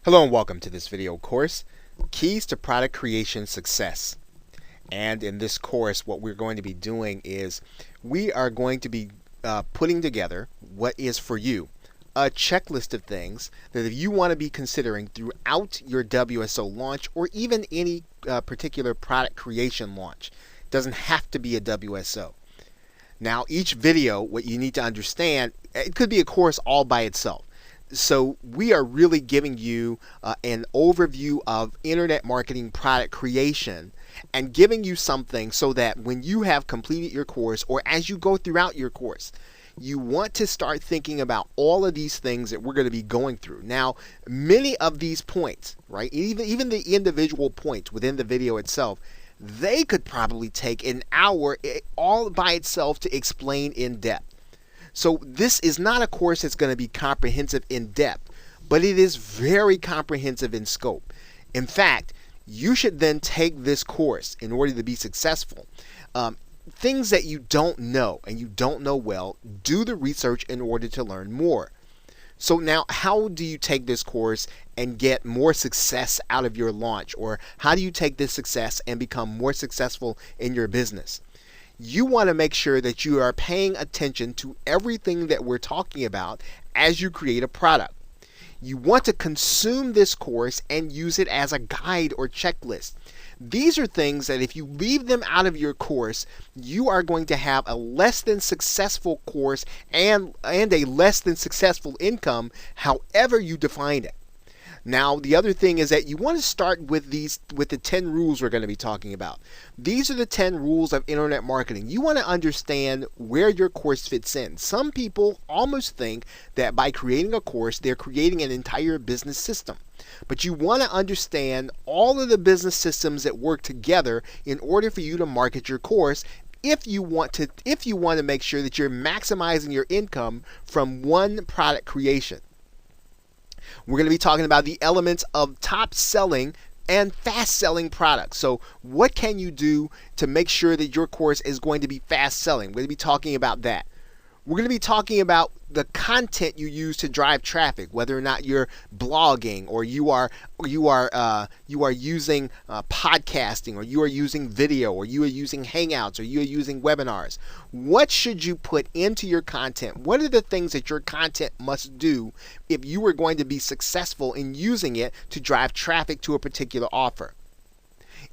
Hello and welcome to this video course, Keys to Product Creation Success. And in this course, what we're going to be doing is we are going to be putting together what is for you a checklist of things that if you want to be considering throughout your WSO launch or even any particular product creation launch. It doesn't have to be a WSO. Now, each video, what you need to understand, it could be a course all by itself. So we are really giving you an overview of internet marketing product creation and giving you something so that when you have completed your course or as you go throughout your course, you want to start thinking about all of these things that we're going to be going through. Now, many of these points, right, even the individual points within the video itself, they could probably take an hour all by itself to explain in depth. So this is not a course that's going to be comprehensive in depth, but it is very comprehensive in scope. In fact, you should then take this course in order to be successful. Things that you don't know and you don't know well, do the research in order to learn more. So now, how do you take this course and get more success out of your launch? Or how do you take this success and become more successful in your business? You want to make sure that you are paying attention to everything that we're talking about as you create a product. You want to consume this course and use it as a guide or checklist. These are things that if you leave them out of your course, you are going to have a less than successful course and a less than successful income, however you define it. Now, the other thing is that you want to start with the 10 rules we're going to be talking about. These are the 10 rules of internet marketing. You want to understand where your course fits in. Some people almost think that by creating a course, they're creating an entire business system. But you want to understand all of the business systems that work together in order for you to market your course if you want to make sure that you're maximizing your income from one product creation. We're going to be talking about the elements of top selling and fast selling products. So what can you do to make sure that your course is going to be fast selling? We're going to be talking about that. We're going to be talking about the content you use to drive traffic, whether or not you're blogging or you are using podcasting, or you are using video, or you are using Hangouts, or you are using webinars. What should you put into your content? What are the things that your content must do if you are going to be successful in using it to drive traffic to a particular offer?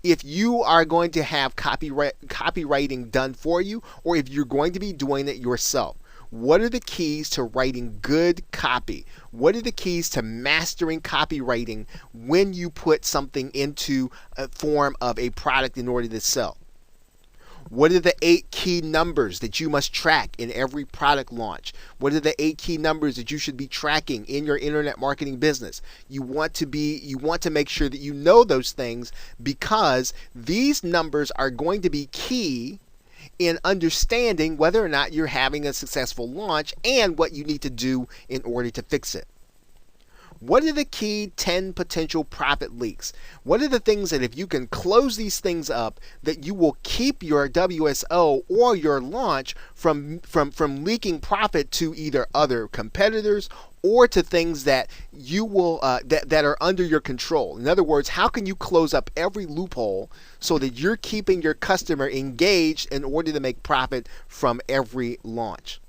If you are going to have copywriting done for you, or if you're going to be doing it yourself, what are the keys to writing good copy? What are the keys to mastering copywriting when you put something into a form of a product in order to sell? What are the 8 key numbers that you must track in every product launch? What are the 8 key numbers that you should be tracking in your internet marketing business? You want to make sure that you know those things, because these numbers are going to be key in understanding whether or not you're having a successful launch and what you need to do in order to fix it. What are the key 10 potential profit leaks? What are the things that if you can close these things up, that you will keep your WSO or your launch from leaking profit to either other competitors or to things that you will that are under your control? In other words, how can you close up every loophole so that you're keeping your customer engaged in order to make profit from every launch?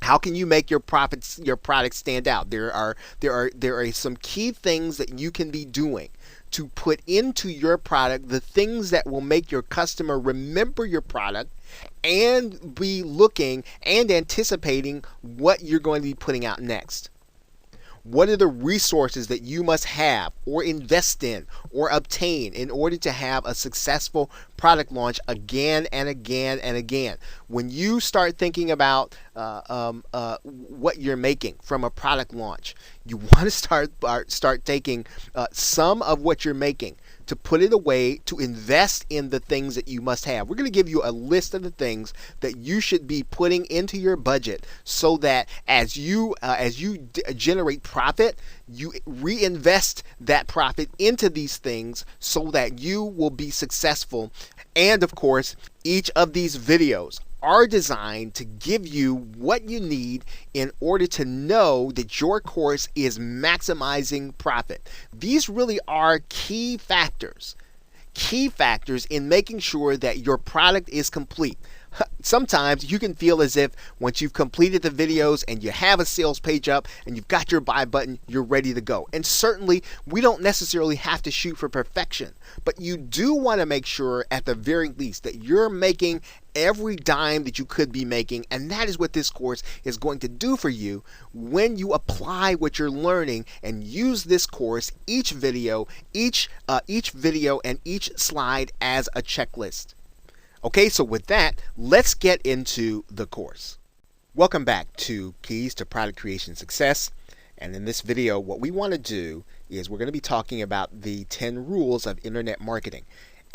How can you make your product stand out? There are some key things that you can be doing to put into your product, the things that will make your customer remember your product and be looking and anticipating what you're going to be putting out next. What are the resources that you must have or invest in or obtain in order to have a successful product launch again and again and again? When you start thinking about what you're making from a product launch, you want to start taking some of what you're making to put it away, to invest in the things that you must have. We're going to give you a list of the things that you should be putting into your budget so that as you generate profit, you reinvest that profit into these things so that you will be successful. And of course, each of these videos are designed to give you what you need in order to know that your course is maximizing profit. These really are key factors in making sure that your product is complete. Sometimes you can feel as if once you've completed the videos and you have a sales page up and you've got your buy button, you're ready to go. And certainly we don't necessarily have to shoot for perfection, but you do want to make sure at the very least that you're making every dime that you could be making, and that is what this course is going to do for you when you apply what you're learning and use this course, each video and each slide as a checklist. Okay, so with that, let's get into the course. Welcome back to Keys to Product Creation Success. And in this video, what we want to do is we're going to be talking about the 10 rules of internet marketing.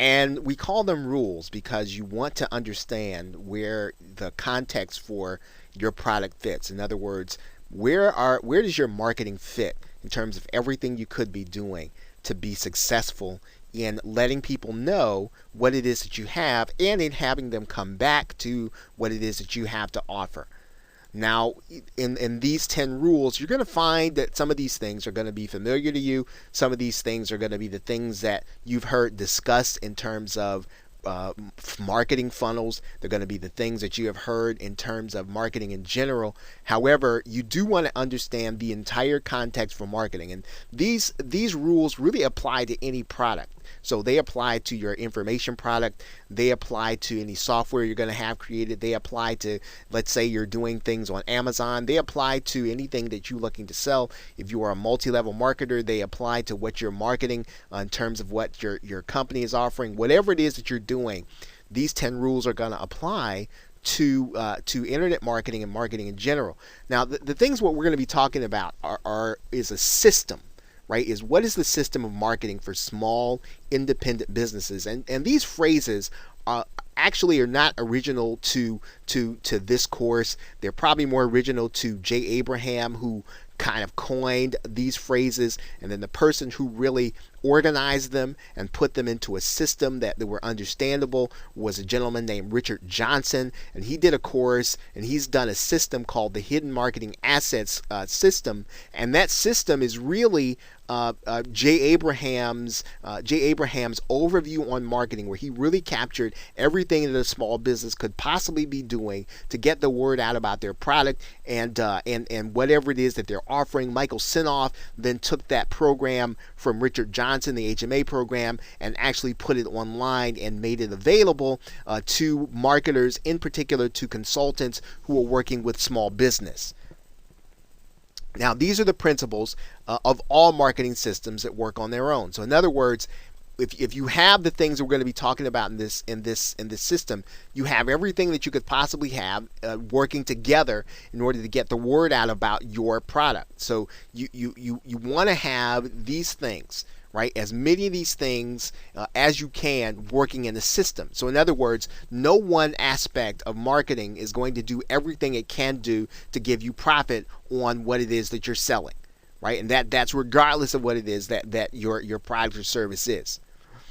And we call them rules because you want to understand where the context for your product fits. In other words, where does your marketing fit in terms of everything you could be doing to be successful in letting people know what it is that you have and in having them come back to what it is that you have to offer. Now, in these 10 rules, you're going to find that some of these things are going to be familiar to you. Some of these things are going to be the things that you've heard discussed in terms of marketing funnels. They're going to be the things that you have heard in terms of marketing in general. However, you do want to understand the entire context for marketing, and these rules really apply to any product. So they apply to your information product, they apply to any software you're going to have created, they apply to, let's say you're doing things on Amazon, they apply to anything that you're looking to sell. If you are a multi-level marketer, they apply to what you're marketing in terms of what your company is offering. Whatever it is that you're doing, these 10 rules are going to apply to internet marketing and marketing in general. Now, the things what we're going to be talking about is a system. Right, is what is the system of marketing for small independent businesses, and these phrases actually are not original to this course. They're probably more original to Jay Abraham, who kind of coined these phrases, and then the person who really organized them and put them into a system that they were understandable was a gentleman named Richard Johnson, and he did a course and he's done a system called the Hidden Marketing Assets system, and that system is really Jay Abraham's overview on marketing, where he really captured everything that a small business could possibly be doing to get the word out about their product and whatever it is that they're offering. Michael Sinoff then took that program from Richard Johnson, the HMA program, and actually put it online and made it available to marketers, in particular to consultants who are working with small business. Now, these are the principles of all marketing systems that work on their own. So in other words, if you have the things that we're going to be talking about in this system, you have everything that you could possibly have working together in order to get the word out about your product. So you want to have these things, right? As many of these things as you can working in the system. So in other words, no one aspect of marketing is going to do everything it can do to give you profit on what it is that you're selling, right? And that's regardless of what it is that your product or service is.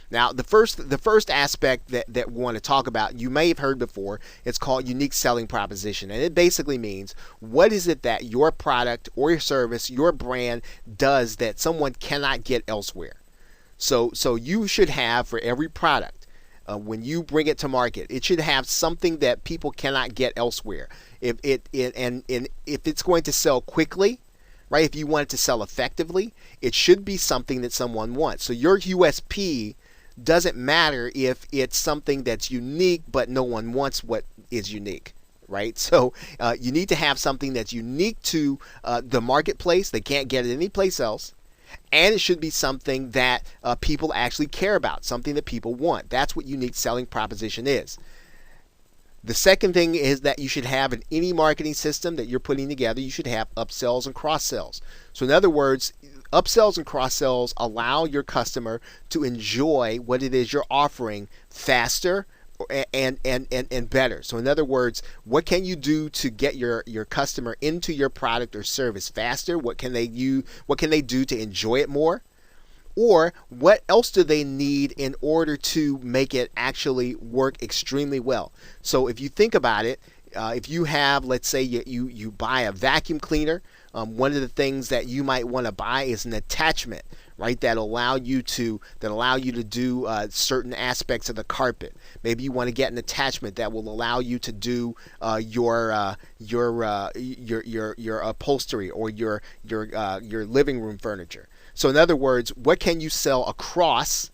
Now, the first aspect that we want to talk about, you may have heard before, it's called unique selling proposition. And it basically means, what is it that your product or your service, your brand does that someone cannot get elsewhere? So you should have, for every product, when you bring it to market, it should have something that people cannot get elsewhere. If it's going to sell quickly, right? If you want it to sell effectively, it should be something that someone wants. So your USP doesn't matter if it's something that's unique, but no one wants what is unique, right? So you need to have something that's unique to the marketplace. They can't get it anyplace else. And it should be something that people actually care about, something that people want. That's what unique selling proposition is. The second thing is that you should have in any marketing system that you're putting together, you should have upsells and cross-sells. So in other words, upsells and cross-sells allow your customer to enjoy what it is you're offering faster and better. So in other words, what can you do to get your customer into your product or service faster? What can they do to enjoy it more? Or what else do they need in order to make it actually work extremely well? So if you think about it, if you have, let's say you buy a vacuum cleaner, one of the things that you might want to buy is an attachment, right? That allow you to do certain aspects of the carpet. Maybe you want to get an attachment that will allow you to do your upholstery or your living room furniture. So in other words, what can you sell across?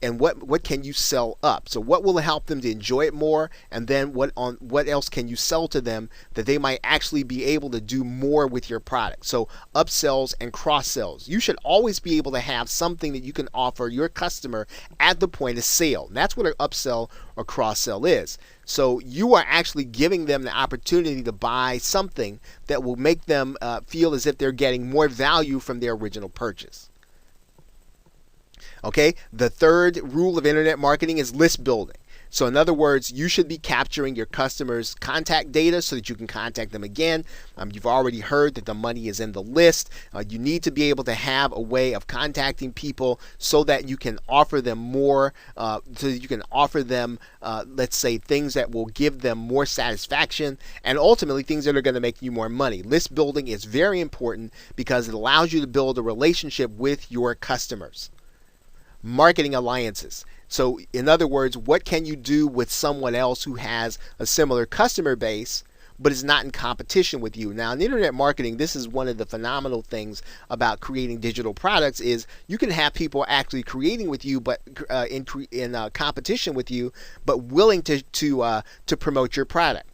And what can you sell up? So what will help them to enjoy it more, and then what else can you sell to them that they might actually be able to do more with your product? So upsells and cross sells. You should always be able to have something that you can offer your customer at the point of sale. And that's what an upsell or cross sell is. So you are actually giving them the opportunity to buy something that will make them feel as if they're getting more value from their original purchase. Okay, the third rule of internet marketing is list building. So in other words, you should be capturing your customers' contact data so that you can contact them again. You've already heard that the money is in the list. You need to be able to have a way of contacting people so that you can offer them more, let's say, things that will give them more satisfaction, and ultimately things that are going to make you more money. List building is very important because it allows you to build a relationship with your customers. Marketing alliances. So in other words, what can you do with someone else who has a similar customer base but is not in competition with you? Now in internet marketing, this is one of the phenomenal things about creating digital products is you can have people actually creating with you but in competition with you, but willing to promote your product.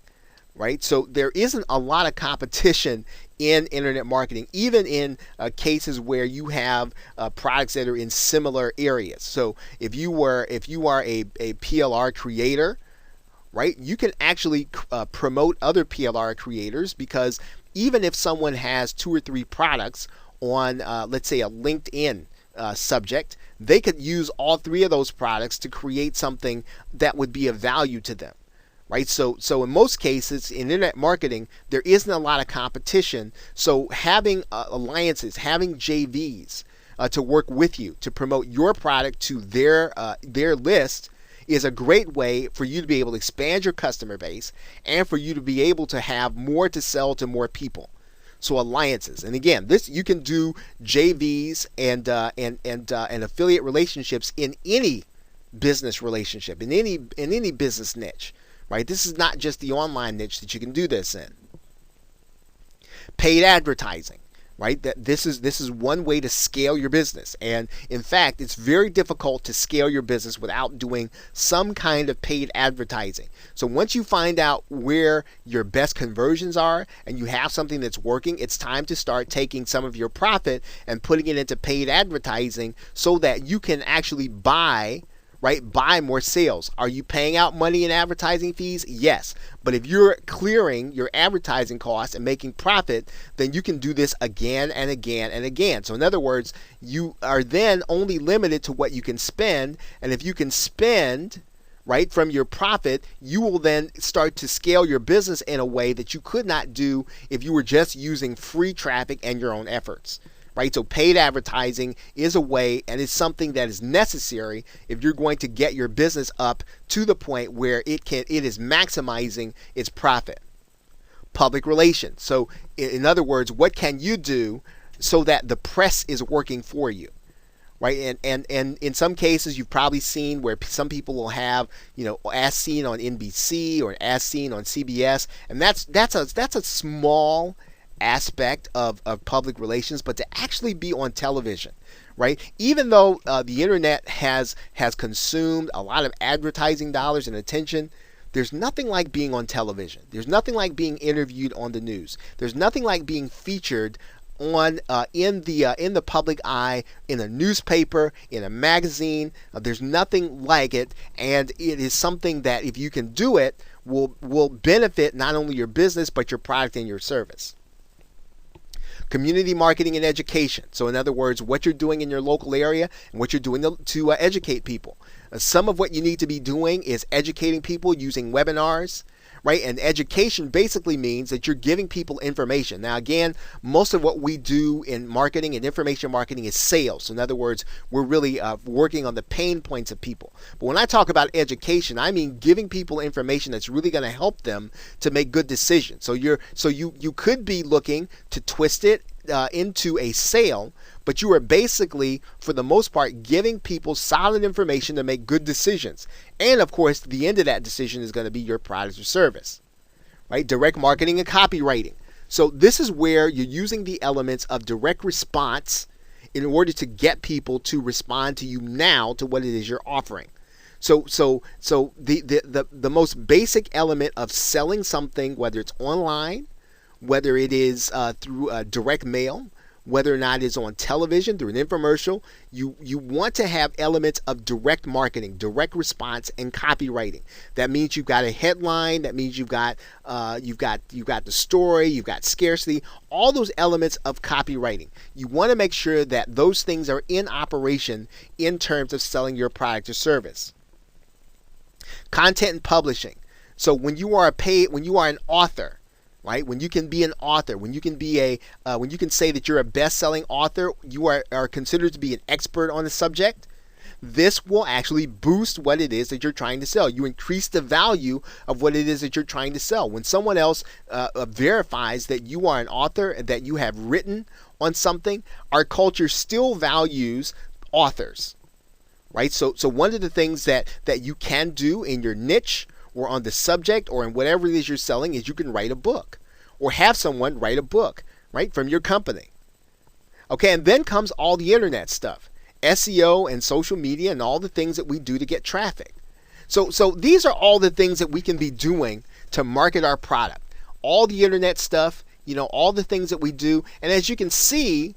Right? So there isn't a lot of competition in internet marketing, even in cases where you have products that are in similar areas. So if you are a PLR creator, right, you can actually promote other PLR creators, because even if someone has 2 or 3 products on, let's say, a LinkedIn subject, they could use all 3 of those products to create something that would be of value to them. Right, so in most cases in internet marketing, there isn't a lot of competition. So having alliances, having JVs to work with you to promote your product to their list is a great way for you to be able to expand your customer base and for you to be able to have more to sell to more people. So alliances, and again, this you can do JVs and affiliate relationships in any business relationship, in any business niche. Right? This is not just the online niche that you can do this in. Paid advertising, right? That this is one way to scale your business. And in fact, it's very difficult to scale your business without doing some kind of paid advertising. So once you find out where your best conversions are and you have something that's working, it's time to start taking some of your profit and putting it into paid advertising so that you can actually buy more sales. Are you paying out money in advertising fees? Yes. But if you're clearing your advertising costs and making profit, then you can do this again and again and again. So in other words, you are then only limited to what you can spend. And if you can spend right from your profit, you will then start to scale your business in a way that you could not do if you were just using free traffic and your own efforts. Right? So paid advertising is a way, and it's something that is necessary if you're going to get your business up to the point where it is maximizing its profit. Public relations. So in other words, what can you do so that the press is working for you? Right? And in some cases you've probably seen where some people will have, as seen on NBC or as seen on CBS, and that's a small aspect of public relations, but to actually be on television, right? Even though the internet has consumed a lot of advertising dollars and attention, there's nothing like being on television. There's nothing like being interviewed on the news. There's nothing like being featured on in the public eye, in a newspaper, in a magazine. There's nothing like it, and it is something that if you can do it will benefit not only your business but your product and your service. Community marketing and education. So in other words, what you're doing in your local area and what you're doing to educate people. Some of what you need to be doing is educating people using webinars, right? And education basically means that you're giving people information. Now, again, most of what we do in marketing and information marketing is sales. So in other words, we're really working on the pain points of people. But when I talk about education, I mean giving people information that's really going to help them to make good decisions. So you could be looking to twist it into a sale, but you are basically, for the most part, giving people solid information to make good decisions. And of course, the end of that decision is going to be your product or service, right? Direct marketing and copywriting. So this is where you're using the elements of direct response in order to get people to respond to you now to what it is you're offering. So the most basic element of selling something, whether it's online, whether it is through direct mail, whether or not it's on television through an infomercial, you want to have elements of direct marketing, direct response, and copywriting. That means you've got a headline. That means you've got the story. You've got scarcity. All those elements of copywriting. You want to make sure that those things are in operation in terms of selling your product or service. Content and publishing. So when you are an author, right? When you can be an author, when you can be when you can say that you're a best-selling author, you are considered to be an expert on the subject. This will actually boost what it is that you're trying to sell. You increase the value of what it is that you're trying to sell. When someone else verifies that you are an author and that you have written on something, our culture still values authors, right? So one of the things that you can do in your niche or on the subject or in whatever it is you're selling is you can write a book or have someone write a book, right, from your company. Okay, and then comes all the internet stuff, SEO and social media and all the things that we do to get traffic. So these are all the things that we can be doing to market our product. All the internet stuff, all the things that we do. And as you can see,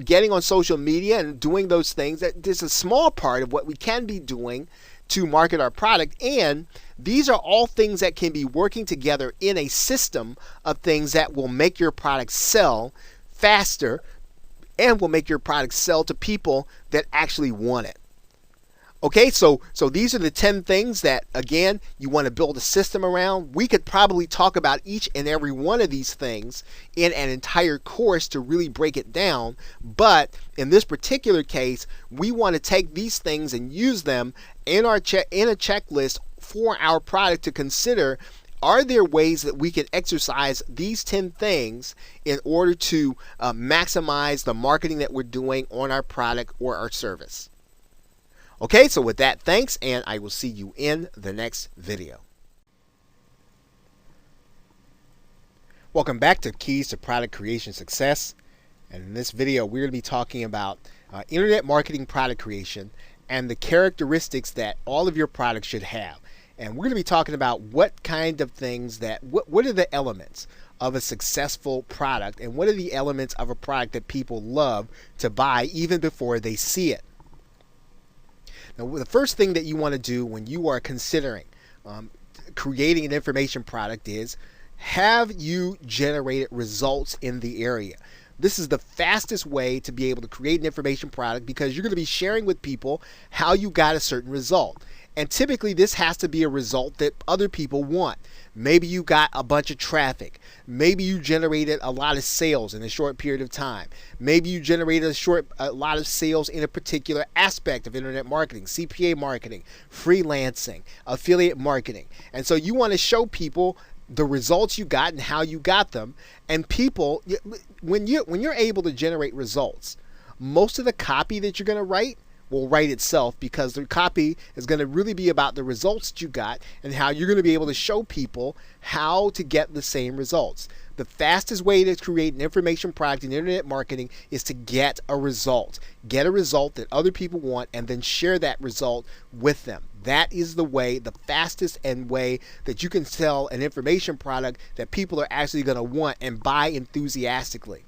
getting on social media and doing those things, that is a small part of what we can be doing to market our product. And these are all things that can be working together in a system of things that will make your product sell faster and will make your product sell to people that actually want it. Okay, so these are the 10 things that, again, you want to build a system around. We could probably talk about each and every one of these things in an entire course to really break it down. But in this particular case, we want to take these things and use them in a checklist for our product to consider. Are there ways that we can exercise these 10 things in order to maximize the marketing that we're doing on our product or our service? Okay, so with that, thanks, and I will see you in the next video. Welcome back to Keys to Product Creation Success. And in this video, we're going to be talking about internet marketing product creation and the characteristics that all of your products should have. And we're going to be talking about what kind of things what are the elements of a successful product and what are the elements of a product that people love to buy even before they see it. Now, the first thing that you want to do when you are considering creating an information product is have you generated results in the area. This is the fastest way to be able to create an information product because you're going to be sharing with people how you got a certain result. And typically this has to be a result that other people want. Maybe you got a bunch of traffic. Maybe you generated a lot of sales in a short period of time. Maybe you generated a lot of sales in a particular aspect of internet marketing, CPA marketing, freelancing, affiliate marketing. And so you want to show people the results you got and how you got them. And people, when you're able to generate results, most of the copy that you're going to write will write itself because the copy is going to really be about the results that you got and how you're going to be able to show people how to get the same results. The fastest way to create an information product in internet marketing is to get a result. Get a result that other people want and then share that result with them. That is the way, the fastest and way that you can sell an information product that people are actually going to want and buy enthusiastically.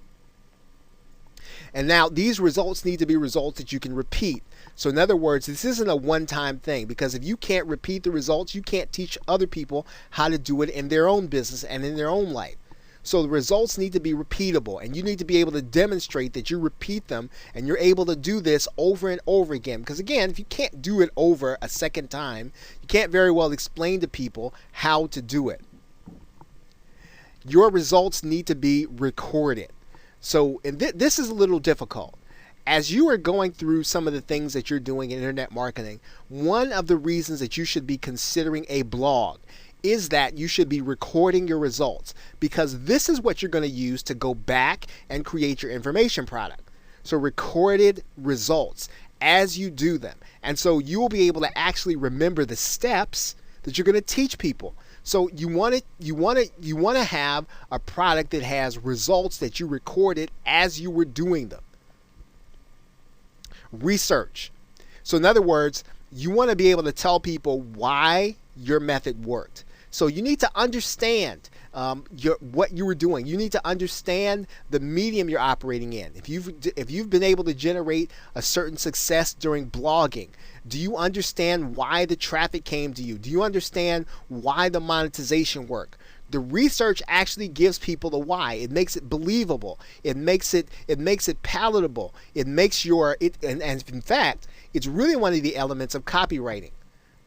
And now these results need to be results that you can repeat. So in other words, this isn't a one-time thing because if you can't repeat the results, you can't teach other people how to do it in their own business and in their own life. So the results need to be repeatable and you need to be able to demonstrate that you repeat them and you're able to do this over and over again. Because again, if you can't do it over a second time, you can't very well explain to people how to do it. Your results need to be recorded. So, and this is a little difficult. As you are going through some of the things that you're doing in internet marketing, one of the reasons that you should be considering a blog is that you should be recording your results, because this is what you're going to use to go back and create your information product. So recorded results as you do them. And so you will be able to actually remember the steps that you're going to teach people. So you want to have a product that has results that you recorded as you were doing them. Research. So in other words, you want to be able to tell people why your method worked. So you need to understand what you were doing. You need to understand the medium you're operating in. If you've been able to generate a certain success during blogging, do you understand why the traffic came to you? Do you understand why the monetization worked? The research actually gives people the why. It makes it believable. It makes it palatable. And in fact, it's really one of the elements of copywriting.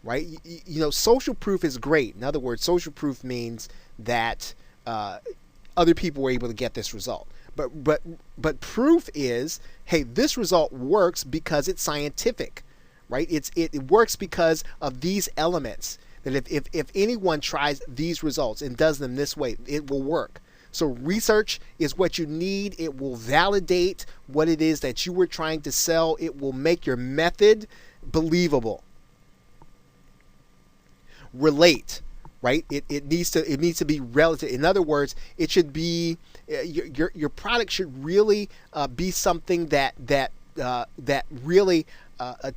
Right? Social proof is great. In other words, social proof means that other people were able to get this result. But proof is, hey, this result works because it's scientific, right? It works because of these elements. That if anyone tries these results and does them this way, it will work. So research is what you need. It will validate what it is that you were trying to sell. It will make your method believable. Relate, right? It needs to be relative. In other words, it should be your product should really be something that really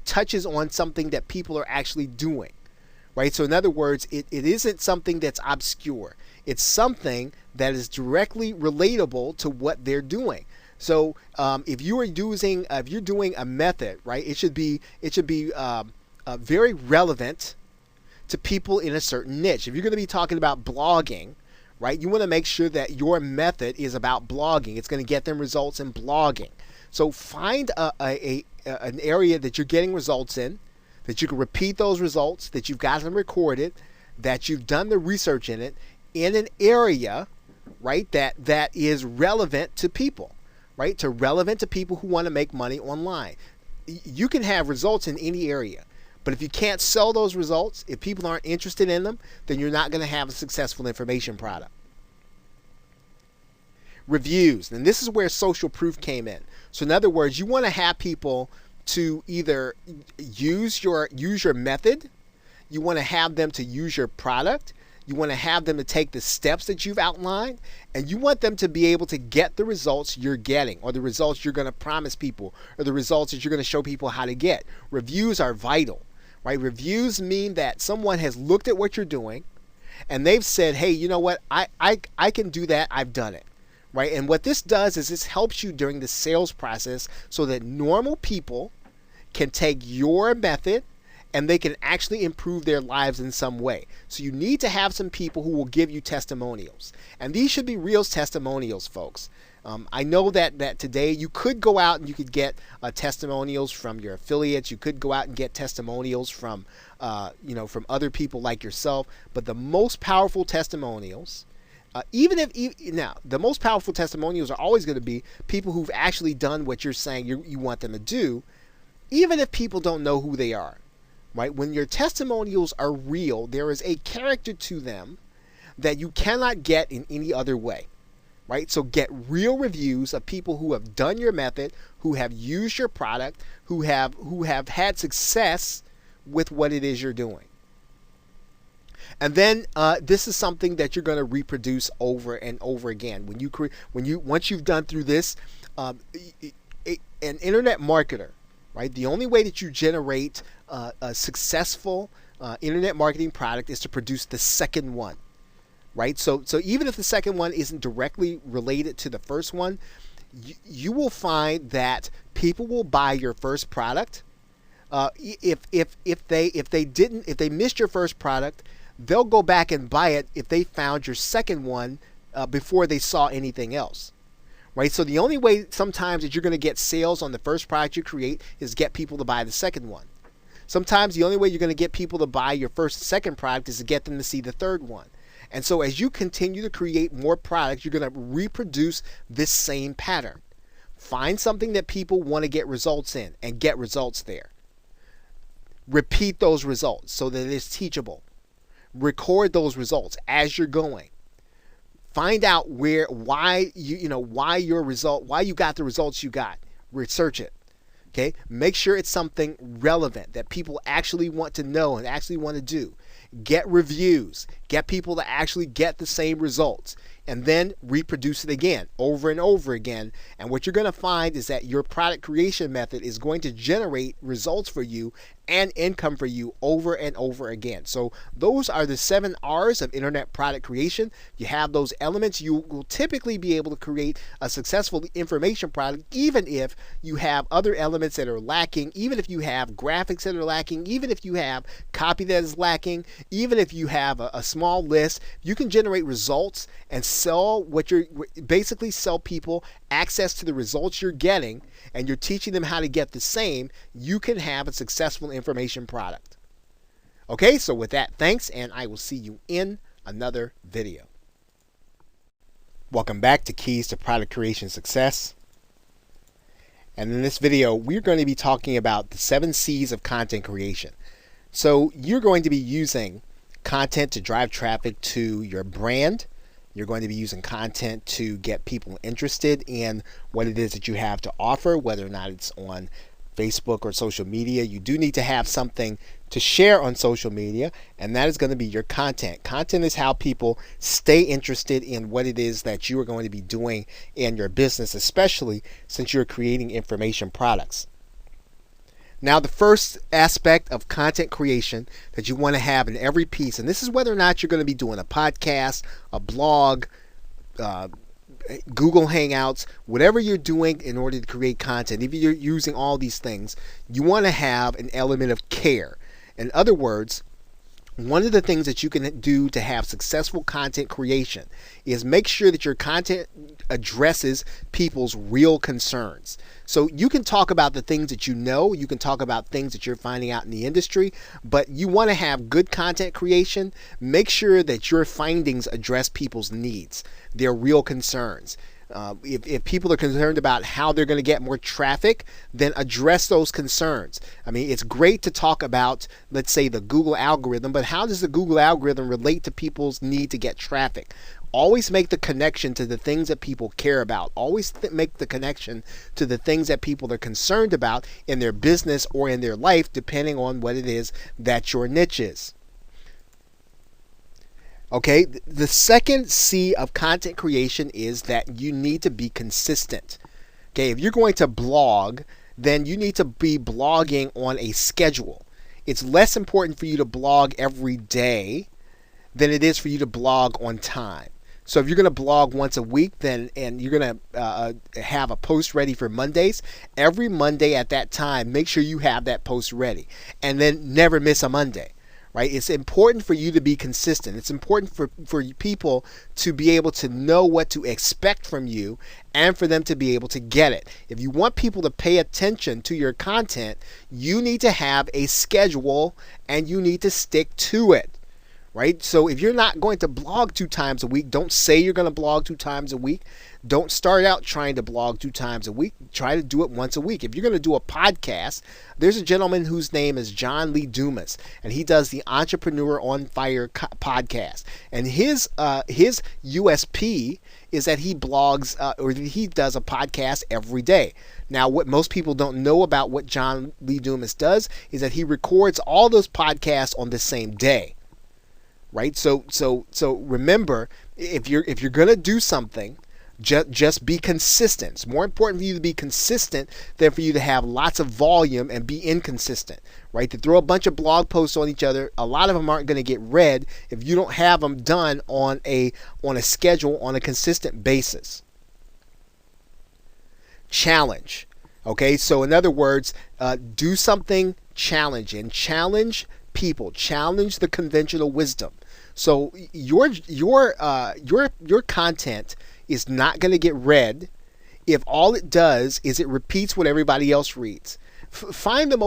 touches on something that people are actually doing, right? So in other words, it isn't something that's obscure. It's something that is directly relatable to what they're doing. So if you're doing a method, right, it should be very relevant to people in a certain niche. If you're going to be talking about blogging, right, you want to make sure that your method is about blogging. It's going to get them results in blogging. So find an area that you're getting results in, that you can repeat those results, that you've got them recorded, that you've done the research in it, in an area, right, that is relevant to people, right, relevant to people who want to make money online. You can have results in any area. But if you can't sell those results, if people aren't interested in them, then you're not going to have a successful information product. Reviews. And this is where social proof came in. So in other words, you want to have people to either use your method, you want to have them to use your product, you want to have them to take the steps that you've outlined, and you want them to be able to get the results you're getting, or the results you're going to promise people, or the results that you're going to show people how to get. Reviews are vital. Right? Reviews mean that someone has looked at what you're doing and they've said, hey, you know what? I can do that. I've done it. Right? And what this does is this helps you during the sales process so that normal people can take your method and they can actually improve their lives in some way. So you need to have some people who will give you testimonials. And these should be real testimonials, folks. I know that today you could go out and you could get testimonials from your affiliates. You could go out and get testimonials from other people like yourself. But the most powerful testimonials, the most powerful testimonials are always going to be people who've actually done what you're saying you want them to do, even if people don't know who they are. Right? When your testimonials are real, there is a character to them that you cannot get in any other way. Right? So get real reviews of people who have done your method, who have used your product, who have had success with what it is you're doing. And then this is something that you're going to reproduce over and over again. Once you've done through this, an internet marketer, right? The only way that you generate a successful internet marketing product is to produce the second one. Right? So even if the second one isn't directly related to the first one, you will find that people will buy your first product. If they missed your first product, they'll go back and buy it if they found your second one before they saw anything else. Right? So the only way sometimes that you're going to get sales on the first product you create is get people to buy the second one. Sometimes the only way you're going to get people to buy your first and second product is to get them to see the third one. And so as you continue to create more products, you're going to reproduce this same pattern. Find something that people want to get results in and get results there. Repeat those results so that it's teachable. Record those results as you're going. Find out why you got the results you got. Research it. Okay? Make sure it's something relevant that people actually want to know and actually want to do. Get reviews. Get people to actually get the same results. And then reproduce it again, over and over again. And what you're going to find is that your product creation method is going to generate results for you and income for you over and over again. So those are the 7 R's of internet product creation. You have those elements, you will typically be able to create a successful information product, even if you have other elements that are lacking, even if you have graphics that are lacking, even if you have copy that is lacking, even if you have a small list. You can generate results and basically sell people access to the results you're getting, and you're teaching them how to get the same. You can have a successful information product. Okay, so with that, thanks, and I will see you in another video. Welcome back to Keys to Product Creation Success. And in this video, we're going to be talking about the 7 C's of content creation. So you're going to be using content to drive traffic to your brand. You're going to be using content to get people interested in what it is that you have to offer, whether or not it's on Facebook or social media. You do need to have something to share on social media, and that is going to be your content. Content is how people stay interested in what it is that you are going to be doing in your business, especially since you're creating information products. Now, the first aspect of content creation that you want to have in every piece, and this is whether or not you're going to be doing a podcast, a blog, Google Hangouts, whatever you're doing in order to create content, if you're using all these things, you want to have an element of care. In other words, one of the things that you can do to have successful content creation is make sure that your content addresses people's real concerns. So you can talk about the things that you know, you can talk about things that you're finding out in the industry, but you want to have good content creation. Make sure that your findings address people's needs, their real concerns. If people are concerned about how they're going to get more traffic, then address those concerns. I mean, it's great to talk about, let's say, the Google algorithm, but how does the Google algorithm relate to people's need to get traffic? Always make the connection to the things that people care about. Always make the connection to the things that people are concerned about in their business or in their life, depending on what it is that your niche is. Okay, the second C of content creation is that you need to be consistent. Okay, if you're going to blog, then you need to be blogging on a schedule. It's less important for you to blog every day than it is for you to blog on time. So if you're going to blog once a week, and you're going to have a post ready for Mondays, every Monday at that time, make sure you have that post ready, and then never miss a Monday. Right? It's important for you to be consistent. It's important for people to be able to know what to expect from you and for them to be able to get it. If you want people to pay attention to your content, you need to have a schedule and you need to stick to it. Right? So if you're not going to blog 2 times a week, don't say you're going to blog 2 times a week. Don't start out trying to blog 2 times a week. Try to do it once a week. If you're going to do a podcast, there's a gentleman whose name is John Lee Dumas, and he does the Entrepreneur on Fire podcast. And his USP is that he blogs or he does a podcast every day. Now, what most people don't know about what John Lee Dumas does is that he records all those podcasts on the same day. Right? So remember, if you're going to do something, just be consistent. It's more important for you to be consistent than for you to have lots of volume and be inconsistent. Right? To throw a bunch of blog posts on each other, a lot of them aren't going to get read if you don't have them done on a schedule, on a consistent basis. Challenge. Okay? So in other words, do something challenging. Challenge people. Challenge the conventional wisdom. So your content is not going to get read if all it does is it repeats what everybody else reads. Find the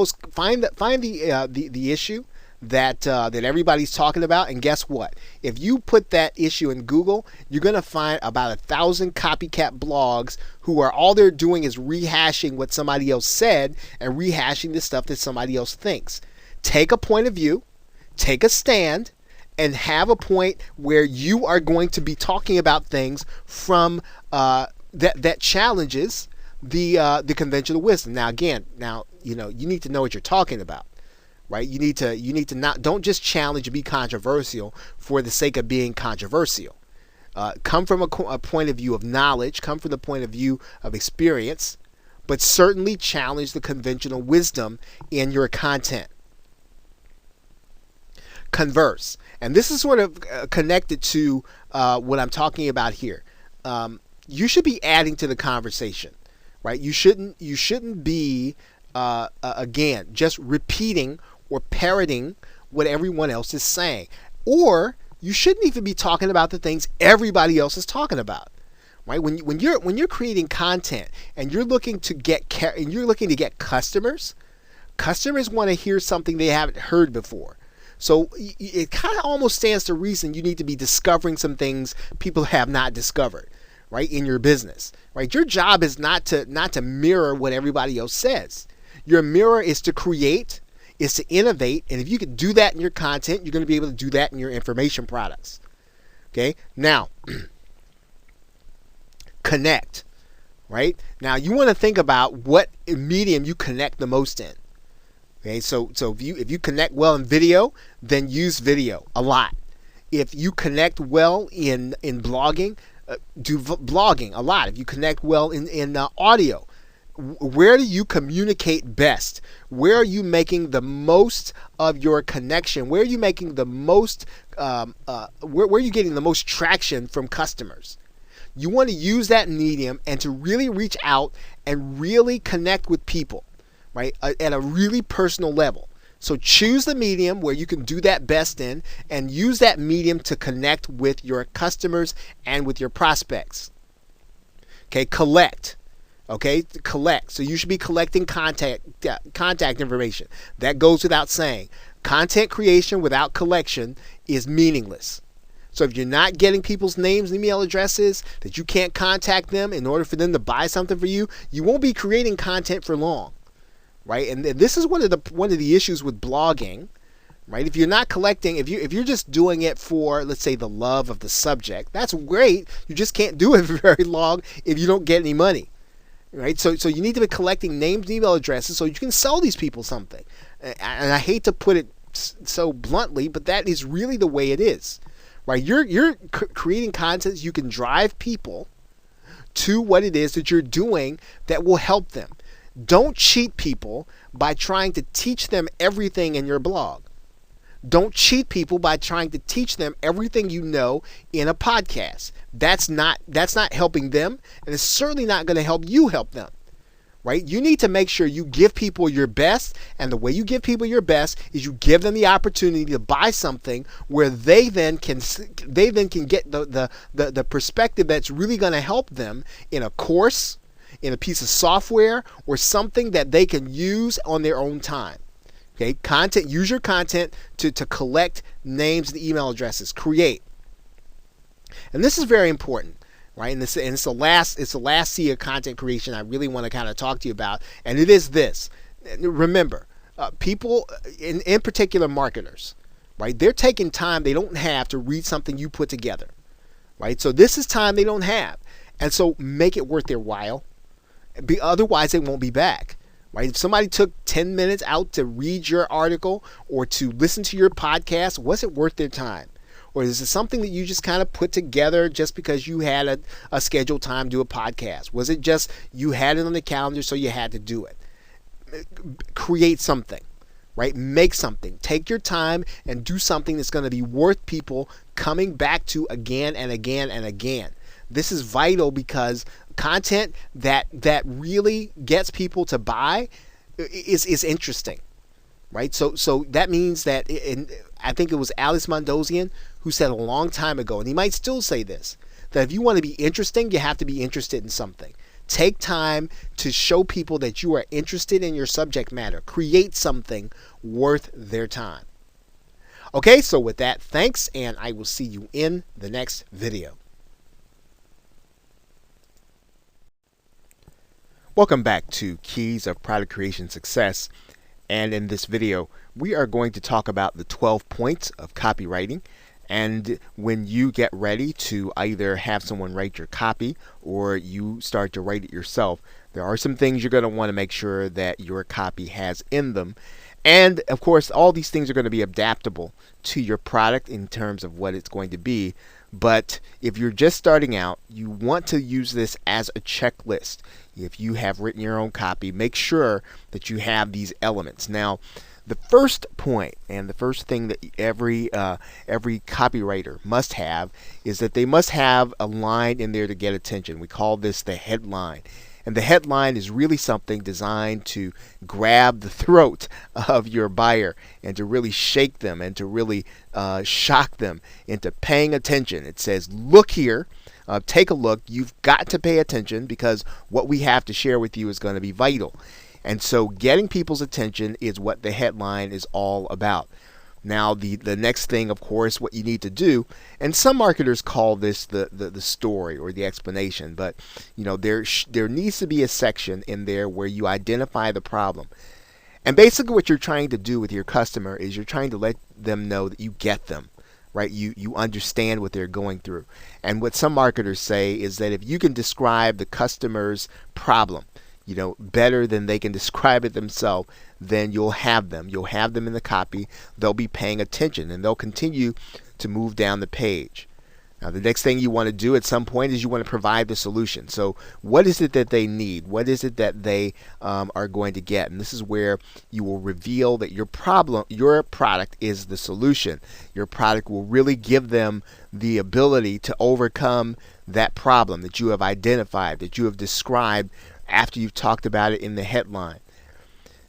issue that everybody's talking about. And guess what? If you put that issue in Google, you're going to find about 1,000 copycat blogs who are all they're doing is rehashing what somebody else said and rehashing the stuff that somebody else thinks. Take a point of view, take a stand, and have a point where you are going to be talking about things from that challenges the conventional wisdom. Now, again, you need to know what you're talking about, right? You need to not, don't just challenge and be controversial for the sake of being controversial. Come from a point of view of knowledge, come from the point of view of experience, but certainly challenge the conventional wisdom in your content. Converse, and this is sort of connected to what I'm talking about here. You should be adding to the conversation, right? You shouldn't be again just repeating or parroting what everyone else is saying, or you shouldn't even be talking about the things everybody else is talking about, right? When you're creating content and you're looking to get customers want to hear something they haven't heard before. So it kind of almost stands to reason you need to be discovering some things people have not discovered, right, in your business, right? Your job is not to mirror what everybody else says. Your mirror is to create, is to innovate, and if you can do that in your content, you're going to be able to do that in your information products. Okay? Now, connect, right? Now, you want to think about what medium you connect the most in. Okay, so if you connect well in video, then use video a lot. If you connect well in blogging, do blogging a lot. If you connect well in audio, where do you communicate best? Where are you making the most of your connection? Where are you making the most? Where are you getting the most traction from customers? You want to use that medium and to really reach out and really connect with people, right, at a really personal level. So choose the medium where you can do that best in and use that medium to connect with your customers and with your prospects. Okay, collect. Okay, collect. So you should be collecting contact information. That goes without saying. Content creation without collection is meaningless. So if you're not getting people's names and email addresses, that you can't contact them in order for them to buy something for you, you won't be creating content for long. Right, and this is one of the issues with blogging, right? If you're not collecting, if you're just doing it for, let's say, the love of the subject, that's great. You just can't do it for very long if you don't get any money, right? So you need to be collecting names and email addresses so you can sell these people something. And I hate to put it so bluntly, but that is really the way it is, right? You're creating content you can drive people to what it is that you're doing that will help them. Don't cheat people by trying to teach them everything in your blog. Don't cheat people by trying to teach them everything you know in a podcast. That's not helping them, and it's certainly not going to help you help them. Right? You need to make sure you give people your best, and the way you give people your best is you give them the opportunity to buy something where they then can get the perspective that's really going to help them in a course, in a piece of software, or something that they can use on their own time. Okay, content. Use your content to collect names and email addresses. Create, and this is very important, right? And it's the last C of content creation I really want to kind of talk to you about, and it is this. Remember, people, in particular marketers, right? They're taking time they don't have to read something you put together, right? So this is time they don't have, and so make it worth their while. Otherwise, they won't be back, right? If somebody took 10 minutes out to read your article or to listen to your podcast, was it worth their time? Or is it something that you just kind of put together just because you had a scheduled time to do a podcast? Was it just you had it on the calendar so you had to do it? Create something, right? Make something. Take your time and do something that's going to be worth people coming back to again and again and again. This is vital because content that really gets people to buy is interesting, right? So that means that, I think it was Alex Mandossian who said a long time ago, and he might still say this, that if you want to be interesting, you have to be interested in something. Take time to show people that you are interested in your subject matter. Create something worth their time. Okay, so with that, thanks, and I will see you in the next video. Welcome back to Keys of Product Creation Success. And in this video, we are going to talk about the 12 points of copywriting. And when you get ready to either have someone write your copy or you start to write it yourself, there are some things you're going to want to make sure that your copy has in them. And of course, all these things are going to be adaptable to your product in terms of what it's going to be. But if you're just starting out, you want to use this as a checklist. If you have written your own copy, make sure that you have these elements. Now, the first point and the first thing that every copywriter must have is that they must have a line in there to get attention. We call this the headline. And the headline is really something designed to grab the throat of your buyer and to really shake them and to really shock them into paying attention. It says, look here, take a look. You've got to pay attention because what we have to share with you is going to be vital. And so getting people's attention is what the headline is all about. Now, the next thing, of course, what you need to do, and some marketers call this the story or the explanation, but there needs to be a section in there where you identify the problem. And basically what you're trying to do with your customer is you're trying to let them know that you get them, right? You understand what they're going through. And what some marketers say is that if you can describe the customer's problem, better than they can describe it themselves, then you'll have them. You'll have them in the copy. They'll be paying attention and they'll continue to move down the page. Now, the next thing you want to do at some point is you want to provide the solution. So what is it that they need? What is it that they are going to get? And this is where you will reveal that your product is the solution. Your product will really give them the ability to overcome that problem that you have identified, that you have described after you've talked about it in the headline.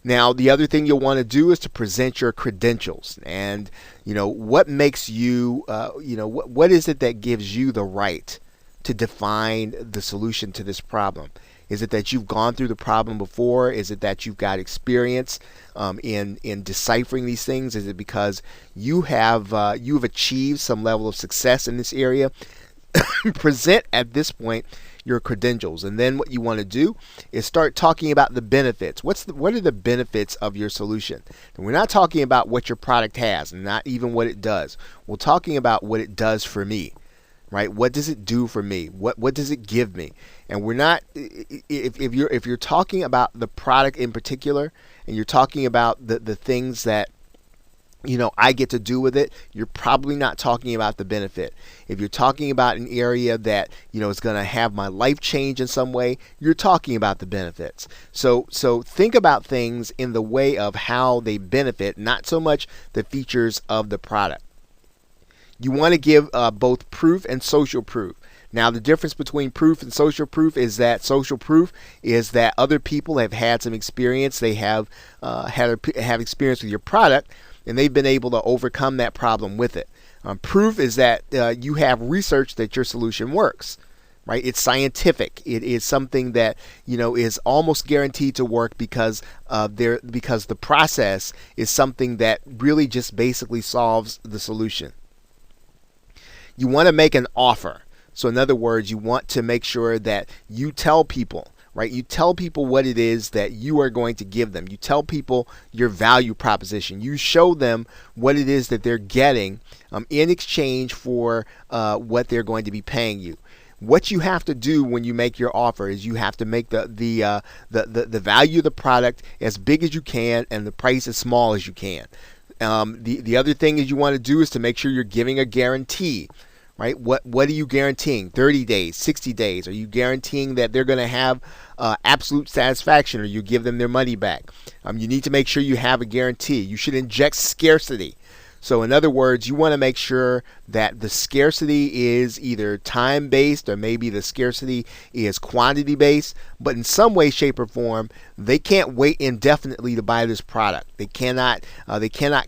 Now, the other thing you'll want to do is to present your credentials. And, what makes you, what is it that gives you the right to define the solution to this problem? Is it that you've gone through the problem before? Is it that you've got experience in deciphering these things? Is it because you've achieved some level of success in this area? Present at this point your credentials, and then what you want to do is start talking about the benefits. What are the benefits of your solution? And we're not talking about what your product has, and not even what it does. We're talking about what it does for me, right? What does it do for me? What does it give me? And we're not, if you're talking about the product in particular, and you're talking about the things that I get to do with it, you're probably not talking about the benefit. If you're talking about an area that is going to have my life change in some way, you're talking about the benefits. So think about things in the way of how they benefit, not so much the features of the product. You want to give both proof and social proof. Now, the difference between proof and social proof is that social proof is that other people have had some experience. They have have experience with your product, and they've been able to overcome that problem with it. Proof is that you have research that your solution works, right? It's scientific. It is something that is almost guaranteed to work because the process is something that really just basically solves the solution. You want to make an offer. So in other words, you want to make sure that you tell people, right? You tell people what it is that you are going to give them. You tell people your value proposition. You show them what it is that they're getting in exchange for what they're going to be paying you. What you have to do when you make your offer is you have to make the value of the product as big as you can and the price as small as you can. The other thing is you want to do is to make sure you're giving a guarantee. Right? What are you guaranteeing? 30 days, 60 days? Are you guaranteeing that they're going to have absolute satisfaction, or you give them their money back? You need to make sure you have a guarantee. You should inject scarcity. So in other words, you want to make sure that the scarcity is either time-based or maybe the scarcity is quantity-based, but in some way, shape, or form, they can't wait indefinitely to buy this product. They cannot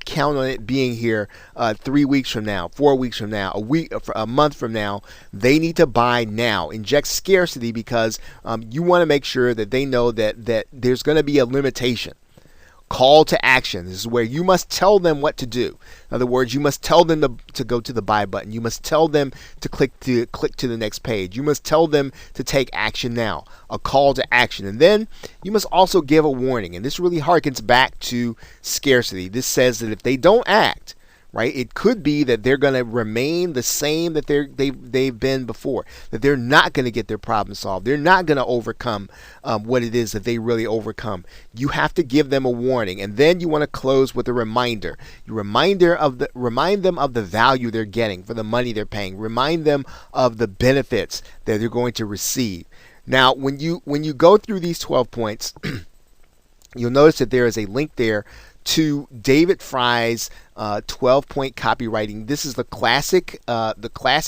count on it being here 3 weeks from now, 4 weeks from now, a month from now. They need to buy now. Inject scarcity because you want to make sure that they know that there's going to be a limitation. Call to action. This is where you must tell them what to do. In other words, you must tell them to go to the buy button. You must tell them to click to the next page. You must tell them to take action now. A call to action. And then you must also give a warning. And this really harkens back to scarcity. This says that if they don't act, right, it could be that they're going to remain the same that they've been before, that they're not going to get their problem solved. They're not going to overcome what it is that they really overcome. You have to give them a warning, and then you want to close with a reminder. You remind them of the value they're getting for the money they're paying. Remind them of the benefits that they're going to receive. Now, when you go through these 12 points, you'll notice that there is a link there to David Fry's 12-point copywriting. This is the classic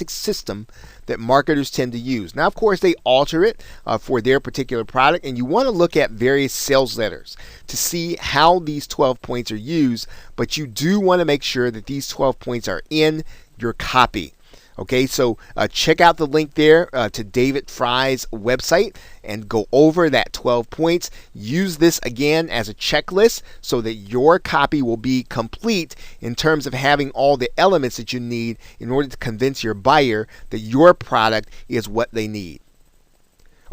system that marketers tend to use. Now, of course, they alter it for their particular product, and you want to look at various sales letters to see how these 12 points are used, but you do want to make sure that these 12 points are in your copy. Okay, so check out the link there to David Fry's website and go over that 12 points. Use this again as a checklist so that your copy will be complete in terms of having all the elements that you need in order to convince your buyer that your product is what they need.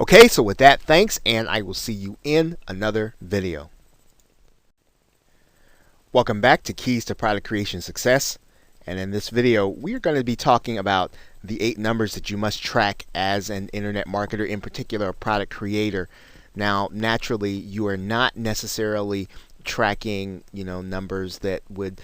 Okay, so with that, thanks, and I will see you in another video. Welcome back to Keys to Product Creation Success. And in this video, we are going to be talking about the 8 numbers that you must track as an internet marketer, in particular a product creator. Now, naturally, you are not necessarily tracking, numbers that would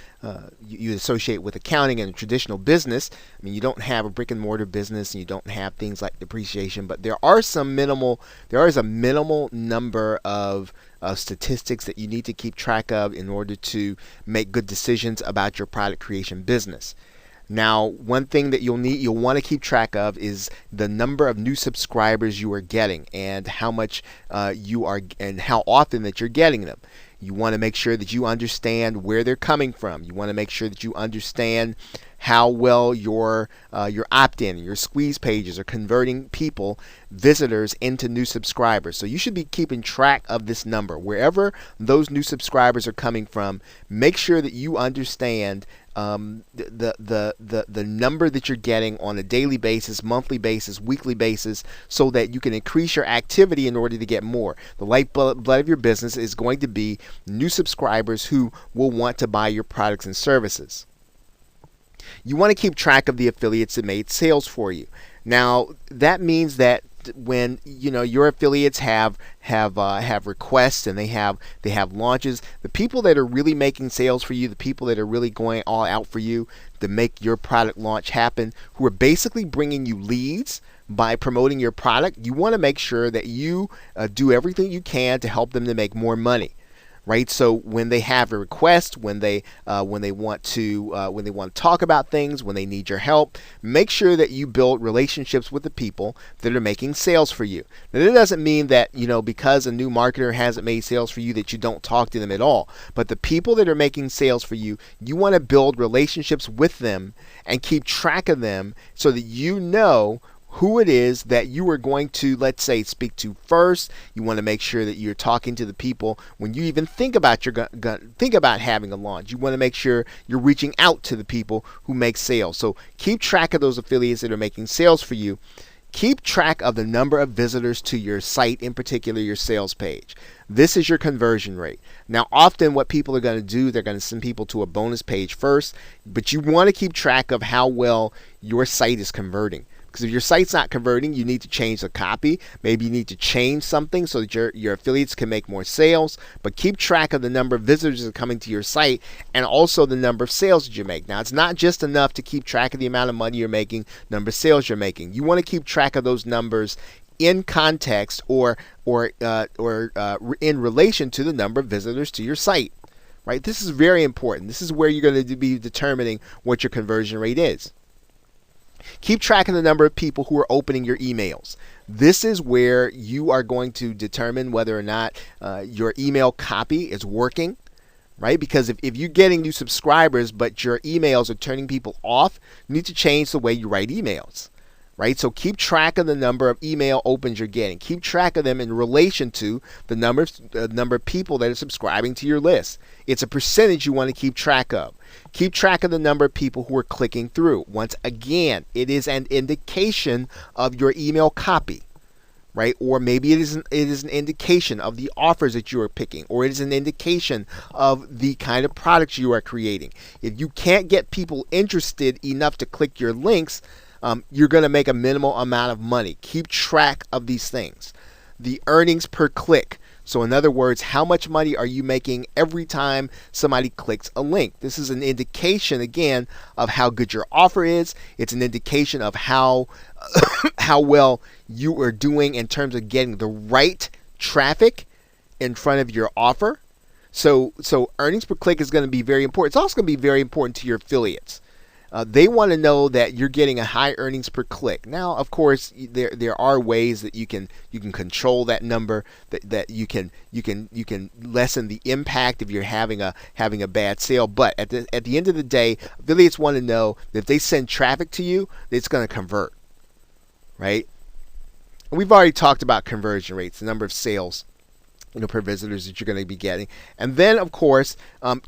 you associate with accounting and a traditional business. I mean, you don't have a brick and mortar business, and you don't have things like depreciation, but there is a minimal number of statistics that you need to keep track of in order to make good decisions about your product creation business. Now, one thing that you'll want to keep track of is the number of new subscribers you are getting and how much and how often that you're getting them. You want to make sure that you understand where they're coming from. You want to make sure that you understand how well your opt-in, your squeeze pages are converting visitors into new subscribers. So you should be keeping track of this number. Wherever those new subscribers are coming from, make sure that you understand the number that you're getting on a daily basis, monthly basis, weekly basis, so that you can increase your activity in order to get more. The lifeblood of your business is going to be new subscribers who will want to buy your products and services. You want to keep track of the affiliates that made sales for you. Now, that means that when your affiliates have requests and they have launches, the people that are really making sales for you, the people that are really going all out for you to make your product launch happen, who are basically bringing you leads by promoting your product, you want to make sure that you do everything you can to help them to make more money. Right, so when they have a request, when they want to talk about things, when they need your help, make sure that you build relationships with the people that are making sales for you. Now, that doesn't mean that because a new marketer hasn't made sales for you that you don't talk to them at all. But the people that are making sales for you, you want to build relationships with them and keep track of them so that you know who it is that you are going to, let's say, speak to first. You want to make sure that you're talking to the people when you even think about having a launch. You want to make sure you're reaching out to the people who make sales. So keep track of those affiliates that are making sales for you. Keep track of the number of visitors to your site, in particular your sales page. This is your conversion rate. Now, often what people are going to do, they're going to send people to a bonus page first, but you want to keep track of how well your site is converting. Because if your site's not converting, you need to change the copy. Maybe you need to change something so that your affiliates can make more sales. But keep track of the number of visitors that are coming to your site and also the number of sales that you make. Now, it's not just enough to keep track of the amount of money you're making, number of sales you're making. You want to keep track of those numbers in context or in relation to the number of visitors to your site. Right? This is very important. This is where you're going to be determining what your conversion rate is. Keep track of the number of people who are opening your emails. This is where you are going to determine whether or not your email copy is working, right? Because if you're getting new subscribers but your emails are turning people off, you need to change the way you write emails, right? So keep track of the number of email opens you're getting. Keep track of them in relation to the number of people that are subscribing to your list. It's a percentage you want to keep track of. Keep track of the number of people who are clicking through. Once again, it is an indication of your email copy, right? Or maybe it is an indication of the offers that you are picking, or it is an indication of the kind of products you are creating. If you can't get people interested enough to click your links, you're going to make a minimal amount of money. Keep track of these things. The earnings per click. So in other words, how much money are you making every time somebody clicks a link? This is an indication, again, of how good your offer is. It's an indication of how well you are doing in terms of getting the right traffic in front of your offer. So earnings per click is going to be very important. It's also going to be very important to your affiliates. They want to know that you're getting a high earnings per click. Now, of course, there are ways that you can control that number, that you can lessen the impact if you're having a bad sale. But at the end of the day, affiliates want to know that if they send traffic to you, it's going to convert, right? We've already talked about conversion rates, the number of sales per visitors that you're going to be getting. And then, of course,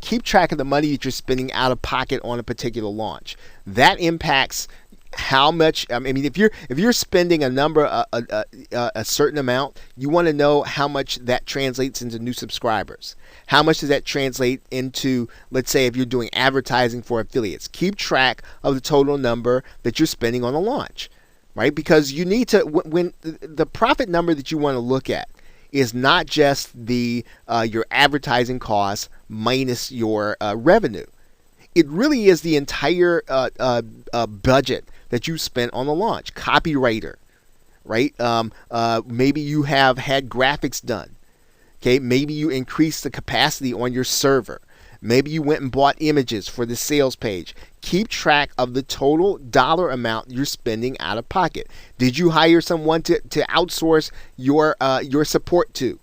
keep track of the money that you're spending out of pocket on a particular launch. That impacts how much. I mean, if you're spending a certain amount, you want to know how much that translates into new subscribers. How much does that translate into, let's say, if you're doing advertising for affiliates? Keep track of the total number that you're spending on a launch, right? Because you need to, when the profit number that you want to look at is not just your advertising costs minus your revenue. It really is the entire budget that you spent on the launch. Copywriter, right? Maybe you have had graphics done. Okay, maybe you increased the capacity on your server. Maybe you went and bought images for the sales page. Keep track of the total dollar amount you're spending out of pocket. Did you hire someone to outsource your support to?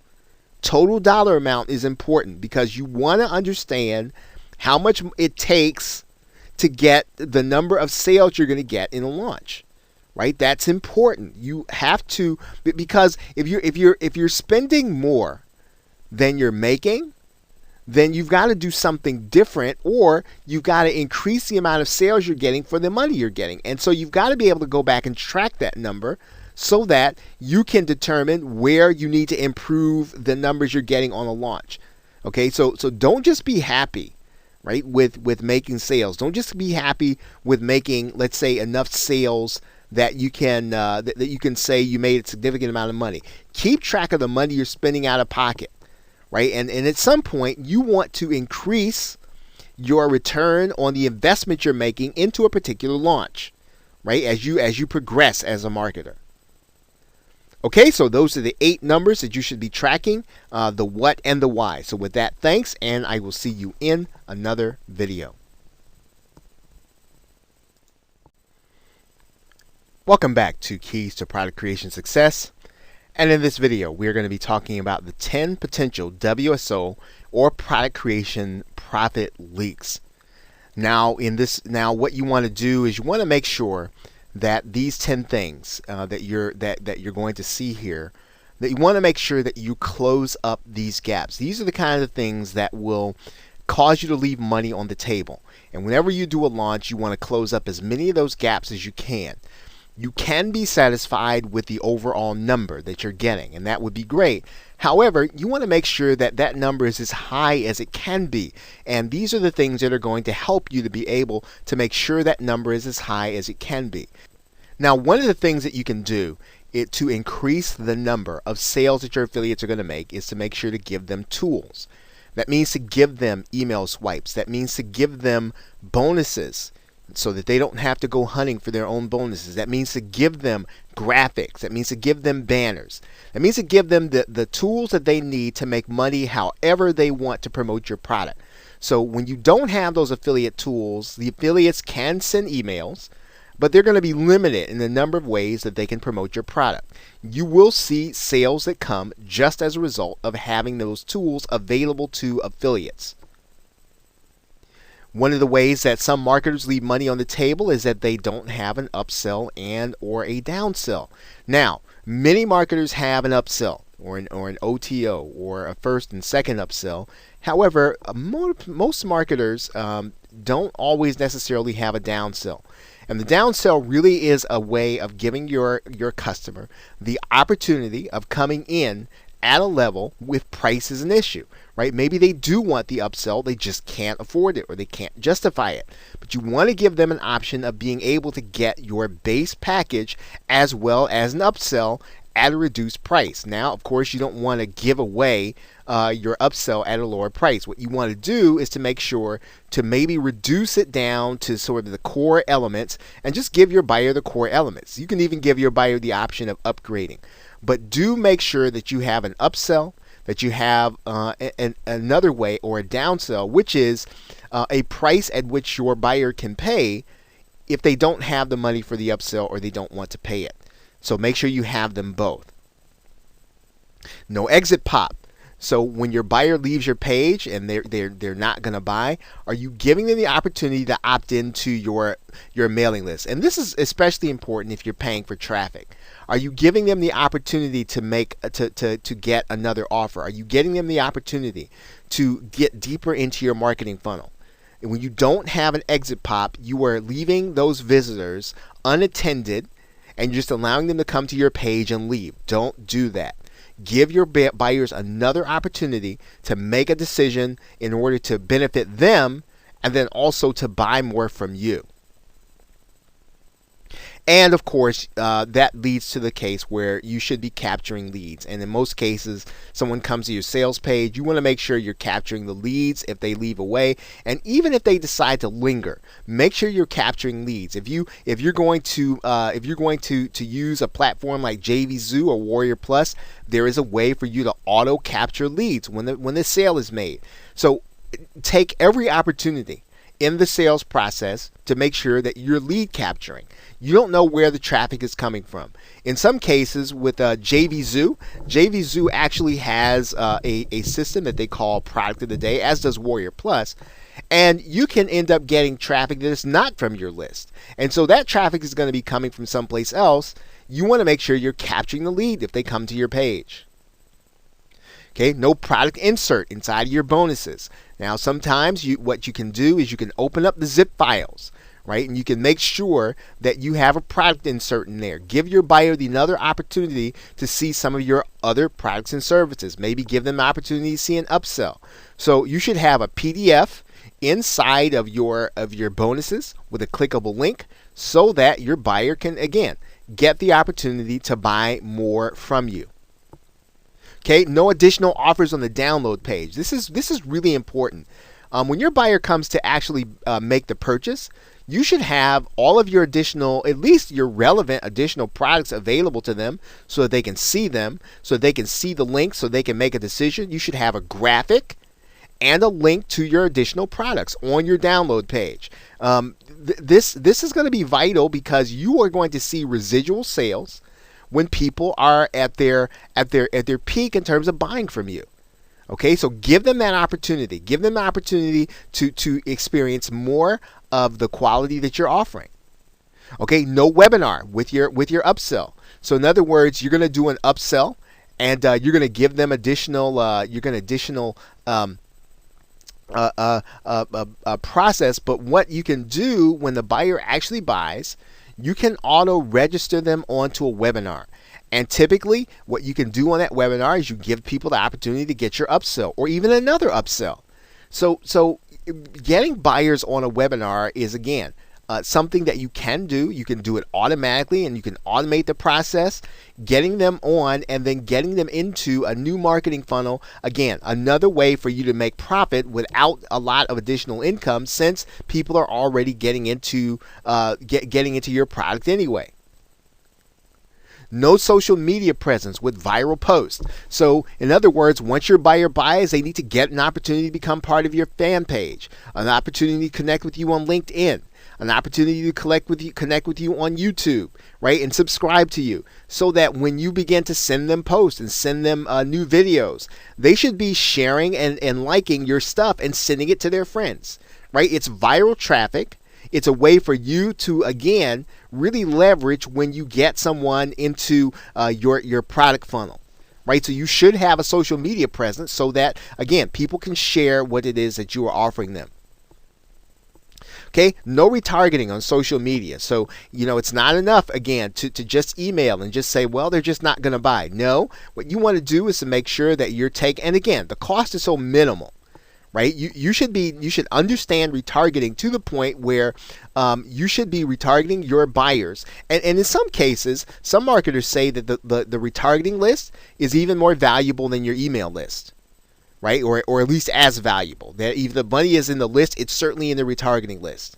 Total dollar amount is important because you want to understand how much it takes to get the number of sales you're going to get in a launch. Right? That's important. You have to, because if you're spending more than you're making, then you've got to do something different, or you've got to increase the amount of sales you're getting for the money you're getting. And so you've got to be able to go back and track that number so that you can determine where you need to improve the numbers you're getting on a launch. Okay, so don't just be happy, right, with making sales. Don't just be happy with making, let's say, enough sales that you can that you can say you made a significant amount of money. Keep track of the money you're spending out of pocket. Right, and at some point you want to increase your return on the investment you're making into a particular launch, right? As you progress as a marketer. Okay, so those are the 8 numbers that you should be tracking, the what and the why. So with that, thanks, and I will see you in another video. Welcome back to Keys to Product Creation Success. And in this video, we're going to be talking about the 10 potential WSO or product creation profit leaks. Now, what you want to do is you want to make sure that these 10 things that you're going to see here, that you want to make sure that you close up these gaps. These are the kind of things that will cause you to leave money on the table. And whenever you do a launch, you want to close up as many of those gaps as you can. You can be satisfied with the overall number that you're getting, and that would be great. However, you want to make sure that that number is as high as it can be. And these are the things that are going to help you to be able to make sure that number is as high as it can be. Now, one of the things that you can do to increase the number of sales that your affiliates are going to make is to make sure to give them tools. That means to give them email swipes. That means to give them bonuses, so that they don't have to go hunting for their own bonuses. That means to give them graphics. That means to give them banners. That means to give them the tools that they need to make money however they want to promote your product. So when you don't have those affiliate tools, the affiliates can send emails, but they're going to be limited in the number of ways that they can promote your product. You will see sales that come just as a result of having those tools available to affiliates. One of the ways that some marketers leave money on the table is that they don't have an upsell and or a downsell. Now, many marketers have an upsell or an OTO or a first and second upsell. However, most marketers don't always necessarily have a downsell. And the downsell really is a way of giving your customer the opportunity of coming in at a level with price is an issue, right? Maybe they do want the upsell, they just can't afford it or they can't justify it. But you want to give them an option of being able to get your base package as well as an upsell at a reduced price. Now, of course, you don't want to give away your upsell at a lower price. What you want to do is to make sure to maybe reduce it down to sort of the core elements and just give your buyer the core elements. You can even give your buyer the option of upgrading. But do make sure that you have an upsell, that you have another way or a downsell, which is a price at which your buyer can pay if they don't have the money for the upsell or they don't want to pay it. So make sure you have them both. No exit pop. So when your buyer leaves your page and they're not going to buy, are you giving them the opportunity to opt into your mailing list? And this is especially important if you're paying for traffic. Are you giving them the opportunity to get another offer? Are you getting them the opportunity to get deeper into your marketing funnel? And when you don't have an exit pop, you are leaving those visitors unattended and just allowing them to come to your page and leave. Don't do that. Give your buyers another opportunity to make a decision in order to benefit them and then also to buy more from you. And of course, that leads to the case where you should be capturing leads. And in most cases, someone comes to your sales page, you want to make sure you're capturing the leads if they leave away. And even if they decide to linger, make sure you're capturing leads. If you're going to use a platform like JVZoo or Warrior Plus, there is a way for you to auto capture leads when the sale is made. So take every opportunity in the sales process to make sure that you're lead capturing. You don't know where the traffic is coming from. In some cases with JVZoo actually has a system that they call Product of the Day, as does Warrior Plus. And you can end up getting traffic that is not from your list. And so that traffic is going to be coming from someplace else. You want to make sure you're capturing the lead if they come to your page. Okay, no product insert inside of your bonuses. Now, sometimes what you can do is you can open up the zip files, right? And you can make sure that you have a product insert in there. Give your buyer another opportunity to see some of your other products and services. Maybe give them an opportunity to see an upsell. So you should have a PDF inside of your bonuses with a clickable link so that your buyer can, again, get the opportunity to buy more from you. Okay, no additional offers on the download page. This is really important. When your buyer comes to actually make the purchase, you should have all of your additional, at least your relevant additional products available to them so that they can see them, so they can see the link, so they can make a decision. You should have a graphic and a link to your additional products on your download page. This is going to be vital because you are going to see residual sales when people are at their peak in terms of buying from you. Okay, so give them that opportunity. Give them the opportunity to experience more of the quality that you're offering. Okay, no webinar with your upsell. So in other words, you're going to do an upsell, and you're going to give them additional process. But what you can do when the buyer actually buys, you can auto register them onto a webinar. And typically what you can do on that webinar is you give people the opportunity to get your upsell or even another upsell. So getting buyers on a webinar is, again, something that you can do. You can do it automatically and you can automate the process, getting them on and then getting them into a new marketing funnel. Again, another way for you to make profit without a lot of additional income, since people are already getting into your product anyway. No social media presence with viral posts. So in other words, once your buyer buys, they need to get an opportunity to become part of your fan page, an opportunity to connect with you on LinkedIn. an opportunity to connect with you on YouTube, right, and subscribe to you, so that when you begin to send them posts and send them new videos, they should be sharing and liking your stuff and sending it to their friends, right? It's viral traffic. It's a way for you to, again, really leverage when you get someone into your product funnel. Right, so you should have a social media presence so that, again, people can share what it is that you are offering them. Okay, no retargeting on social media. So, it's not enough, again, to just email and just say, well, they're just not going to buy. No, what you want to do is to make sure that you're taking, and again, the cost is so minimal. Right, you should understand retargeting to the point where you should be retargeting your buyers, and in some cases, some marketers say that the retargeting list is even more valuable than your email list, right, or at least as valuable. That if the money is in the list, it's certainly in the retargeting list.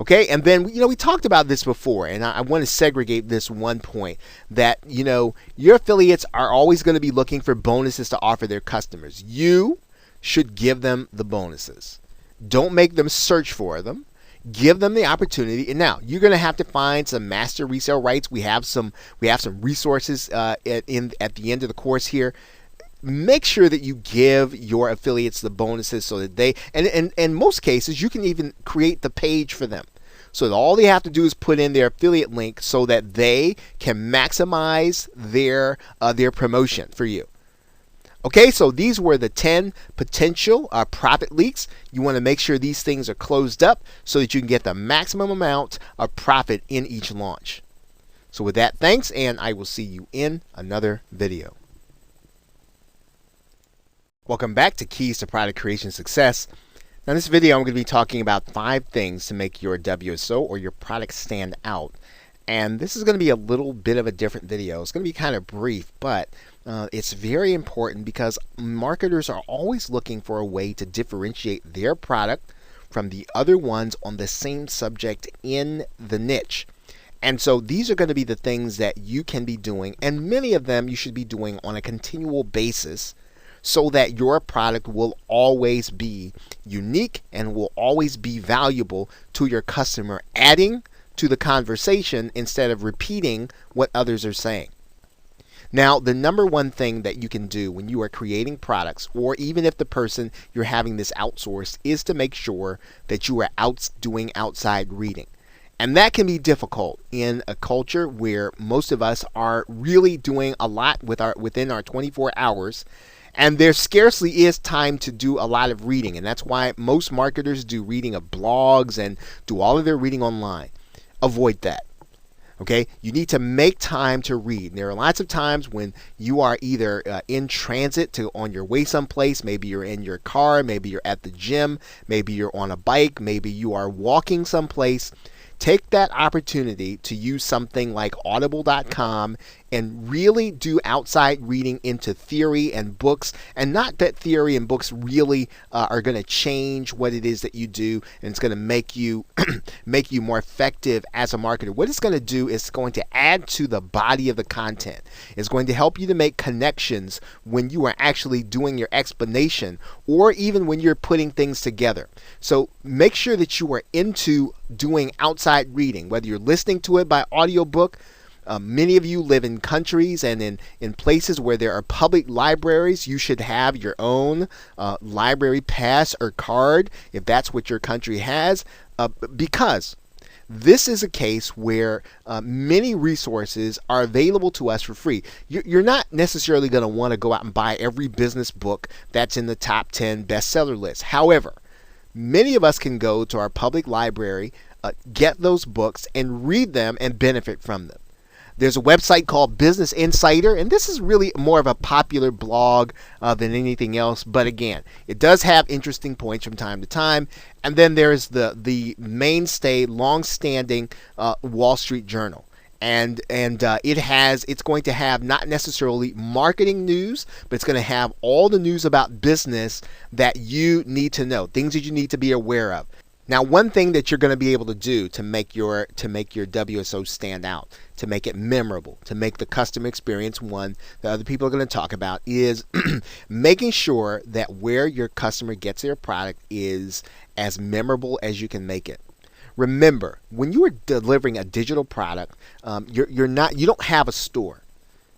Okay, and then we talked about this before, and I want to segregate this one point that your affiliates are always going to be looking for bonuses to offer their customers. You should give them the bonuses. Don't make them search for them. Give them the opportunity. And now you're going to have to find some master resale rights. We have some resources at the end of the course here. Make sure that you give your affiliates the bonuses so that they, and in most cases, you can even create the page for them. So that all they have to do is put in their affiliate link so that they can maximize their promotion for you. Okay, so these were the 10 potential profit leaks. You want to make sure these things are closed up so that you can get the maximum amount of profit in each launch. So with that, thanks, and I will see you in another video. Welcome back to Keys to Product Creation Success. Now in this video I'm going to be talking about 5 things to make your WSO or your product stand out. And this is going to be a little bit of a different video. It's going to be kind of brief, but it's very important because marketers are always looking for a way to differentiate their product from the other ones on the same subject in the niche. And so these are going to be the things that you can be doing, and many of them you should be doing on a continual basis, so that your product will always be unique and will always be valuable to your customer, adding to the conversation instead of repeating what others are saying. Now, the number one thing that you can do when you are creating products, or even if the person you're having this outsourced, is to make sure that you are doing outside reading. And that can be difficult in a culture where most of us are really doing a lot within our 24 hours. And there scarcely is time to do a lot of reading. And that's why most marketers do reading of blogs and do all of their reading online. Avoid that. Okay, you need to make time to read. And there are lots of times when you are either in transit on your way someplace. Maybe you're in your car, maybe you're at the gym, maybe you're on a bike, maybe you are walking someplace. Take that opportunity to use something like audible.com and really do outside reading into theory and books. And not that theory and books really are going to change what it is that you do, and it's going to make you make you more effective as a marketer. What it's going to do is going to add to the body of the content. It's going to help you to make connections when you are actually doing your explanation, or even when you're putting things together. So make sure that you are into doing outside reading, whether you're listening to it by audiobook. Many of you live in countries and in places where there are public libraries. You should have your own library pass or card if that's what your country has, because this is a case where many resources are available to us for free. You're not necessarily going to want to go out and buy every business book that's in the top 10 bestseller list. However, many of us can go to our public library, get those books, and read them and benefit from them. There's a website called Business Insider, and this is really more of a popular blog than anything else. But again, it does have interesting points from time to time. And then there's the mainstay, long-standing Wall Street Journal. And it's going to have not necessarily marketing news, but it's going to have all the news about business that you need to know, things that you need to be aware of. Now, one thing that you're going to be able to do to make your WSO stand out, to make it memorable, to make the customer experience one that other people are going to talk about, is making sure that where your customer gets their product is as memorable as you can make it. Remember, when you are delivering a digital product, you don't have a store.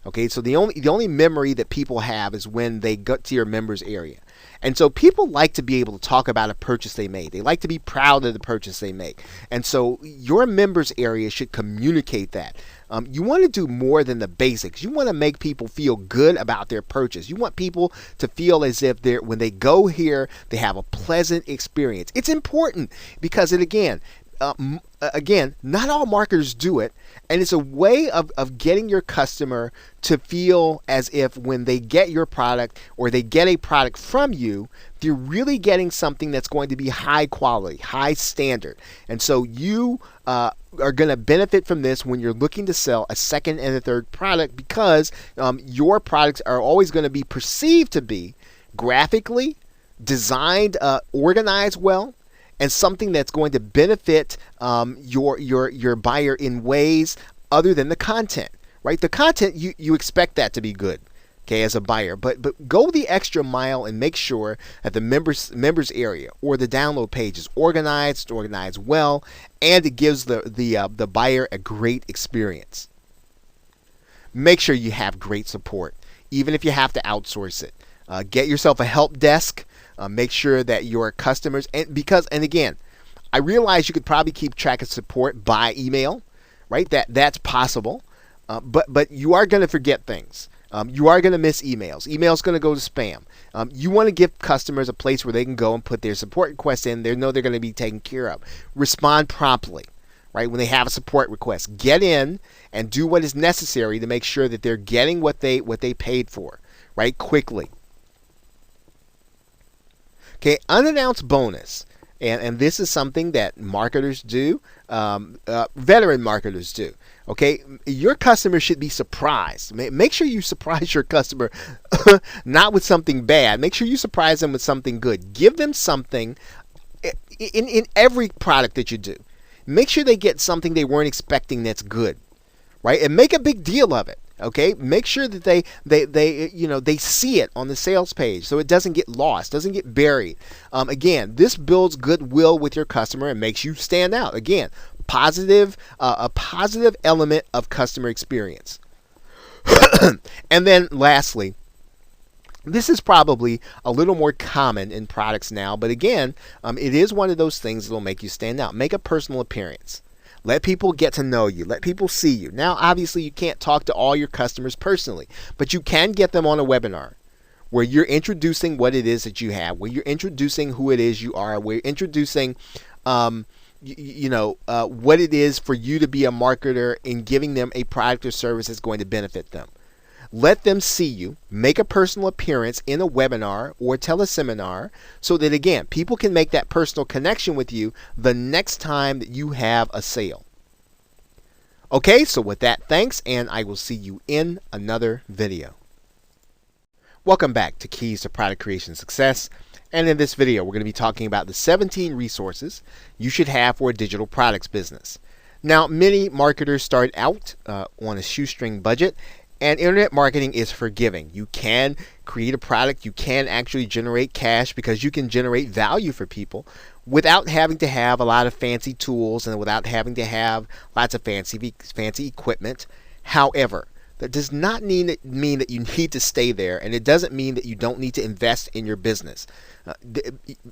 Okay, so the only memory that people have is when they go to your members area. And so people like to be able to talk about a purchase they made. They like to be proud of the purchase they make. And so your members area should communicate that. You want to do more than the basics. You want to make people feel good about their purchase. You want people to feel as if when they go here, they have a pleasant experience. It's important because again, not all marketers do it, and it's a way of getting your customer to feel as if when they get your product or they get a product from you, they're really getting something that's going to be high quality, high standard. And so you are going to benefit from this when you're looking to sell a second and a third product, because your products are always going to be perceived to be graphically designed, organized well, and something that's going to benefit your buyer in ways other than the content, right? The content, you expect that to be good, okay, as a buyer, but go the extra mile and make sure that the members area or the download page is organized well, and it gives the buyer a great experience. Make sure you have great support, even if you have to outsource it. Get yourself a help desk. Make sure that your customers, and again, I realize you could probably keep track of support by email, right? That's possible, but you are going to forget things. You are going to miss emails. Email's going to go to spam. You want to give customers a place where they can go and put their support requests in. They know they're going to be taken care of. Respond promptly, right? When they have a support request, get in and do what is necessary to make sure that they're getting what they paid for, right? Quickly. Okay, unannounced bonus, and this is something that marketers do, veteran marketers do. Okay, your customer should be surprised. Make sure you surprise your customer, not with something bad. Make sure you surprise them with something good. Give them something in every product that you do. Make sure they get something they weren't expecting that's good, right? And make a big deal of it. Okay, make sure that they see it on the sales page so it doesn't get lost, doesn't get buried. Again, this builds goodwill with your customer and makes you stand out. Again, a positive element of customer experience. And then lastly, this is probably a little more common in products now, but again, it is one of those things that will make you stand out. Make a personal appearance. Let people get to know you. Let people see you. Now, obviously, you can't talk to all your customers personally, but you can get them on a webinar where you're introducing what it is that you have, where you're introducing who it is you are, where you're introducing what it is for you to be a marketer and giving them a product or service that's going to benefit them. Let them see you, make a personal appearance in a webinar or teleseminar so that, again, people can make that personal connection with you the next time that you have a sale. Okay, so with that, thanks, and I will see you in another video. Welcome back to Keys to Product Creation Success. And in this video, we're going to be talking about the 17 resources you should have for a digital products business. Now, many marketers start out on a shoestring budget, and internet marketing is forgiving. You can create a product, you can actually generate cash because you can generate value for people without having to have a lot of fancy tools and without having to have lots of fancy equipment. However, that does not mean that you need to stay there, and it doesn't mean that you don't need to invest in your business.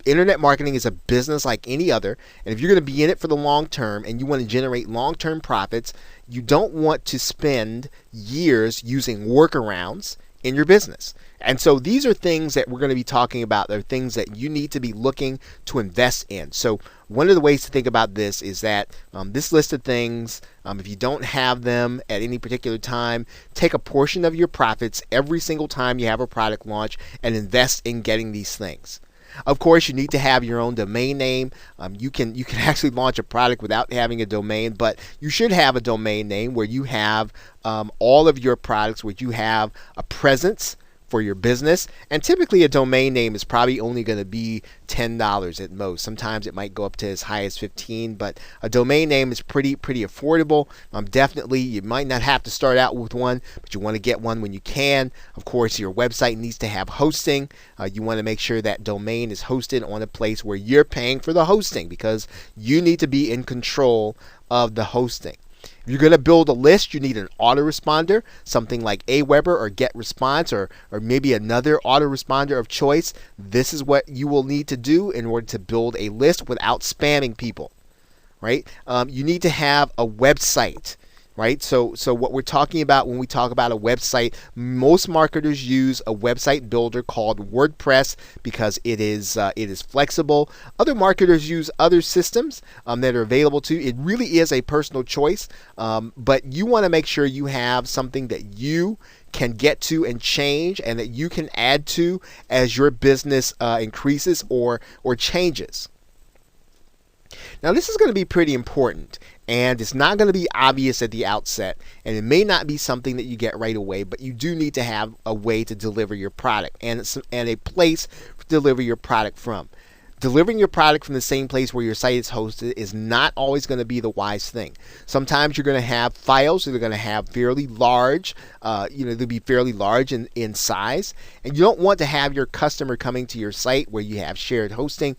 Internet marketing is a business like any other, and if you're going to be in it for the long term and you want to generate long-term profits, you don't want to spend years using workarounds in your business. And so these are things that we're going to be talking about. They're things that you need to be looking to invest in. So one of the ways to think about this is that this list of things, if you don't have them at any particular time, take a portion of your profits every single time you have a product launch and invest in getting these things. Of course, you need to have your own domain name. You can actually launch a product without having a domain, but you should have a domain name where you have all of your products, where you have a presence for your business. And typically a domain name is probably only going to be $10 at most. Sometimes it might go up to as high as $15, but a domain name is pretty affordable. Definitely, you might not have to start out with one, but you want to get one when you can. Of course, your website needs to have hosting. You want to make sure that domain is hosted on a place where you're paying for the hosting, because you need to be in control of the hosting. If you're going to build a list, you need an autoresponder, something like Aweber or GetResponse, or maybe another autoresponder of choice. This is what you will need to do in order to build a list without spamming people, right? You need to have a website, right? So what we're talking about when we talk about a website, most marketers use a website builder called WordPress because it is flexible. Other marketers use other systems that are available to you. It really is a personal choice, but you want to make sure you have something that you can get to and change, and that you can add to as your business increases or changes. Now, this is going to be pretty important, and it's not going to be obvious at the outset, and it may not be something that you get right away, but you do need to have a way to deliver your product and a place to deliver your product from. Delivering your product from the same place where your site is hosted is not always going to be the wise thing. Sometimes you're going to have files that are going to have fairly large, they'll be fairly large in size, and you don't want to have your customer coming to your site where you have shared hosting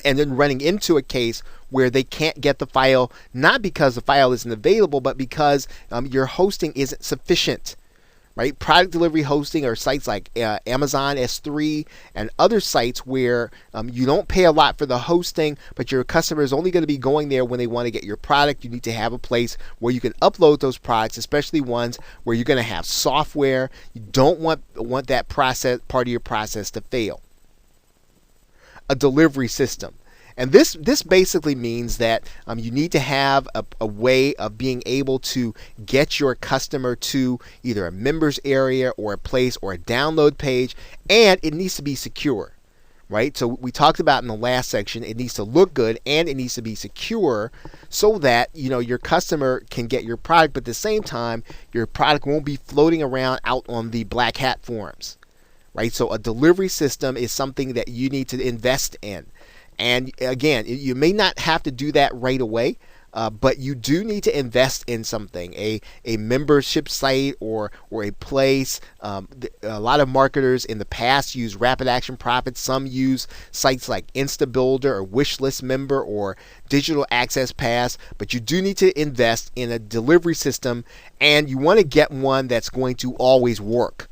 and then running into a case where they can't get the file, not because the file isn't available, but because your hosting isn't sufficient. Right? Product delivery hosting are sites like Amazon S3 and other sites where you don't pay a lot for the hosting, but your customer is only going to be going there when they want to get your product. You need to have a place where you can upload those products, especially ones where you're going to have software. You don't want that process, part of your process, to fail. A delivery system. And this basically means that you need to have a way of being able to get your customer to either a members area or a place or a download page, and it needs to be secure, right? So we talked about in the last section, it needs to look good and it needs to be secure so that your customer can get your product, but at the same time, your product won't be floating around out on the black hat forums, right? So a delivery system is something that you need to invest in. And again, you may not have to do that right away, but you do need to invest in something, a membership site or a place. A lot of marketers in the past use Rapid Action Profits. Some use sites like InstaBuilder or Wishlist Member or Digital Access Pass, but you do need to invest in a delivery system, and you want to get one that's going to always work.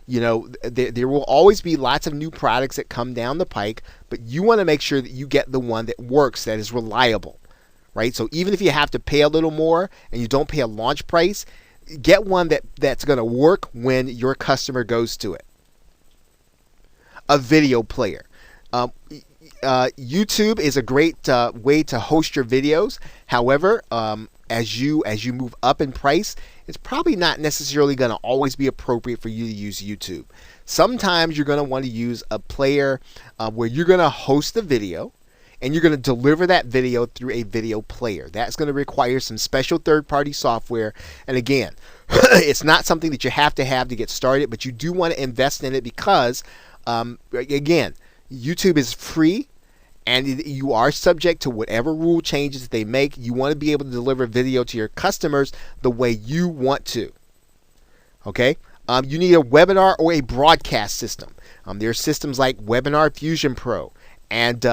There will always be lots of new products that come down the pike, but you want to make sure that you get the one that works, that is reliable, right? So even if you have to pay a little more and you don't pay a launch price, get one that's going to work when your customer goes to it. A video player. YouTube is a great way to host your videos. However, as you move up in price, it's probably not necessarily going to always be appropriate for you to use YouTube. Sometimes you're going to want to use a player where you're going to host the video and you're going to deliver that video through a video player. That's going to require some special third-party software. And again, it's not something that you have to get started, but you do want to invest in it because, again, YouTube is free. And you are subject to whatever rule changes they make. You want to be able to deliver video to your customers the way you want to. Okay? You need a webinar or a broadcast system. There are systems like Webinar Fusion Pro. And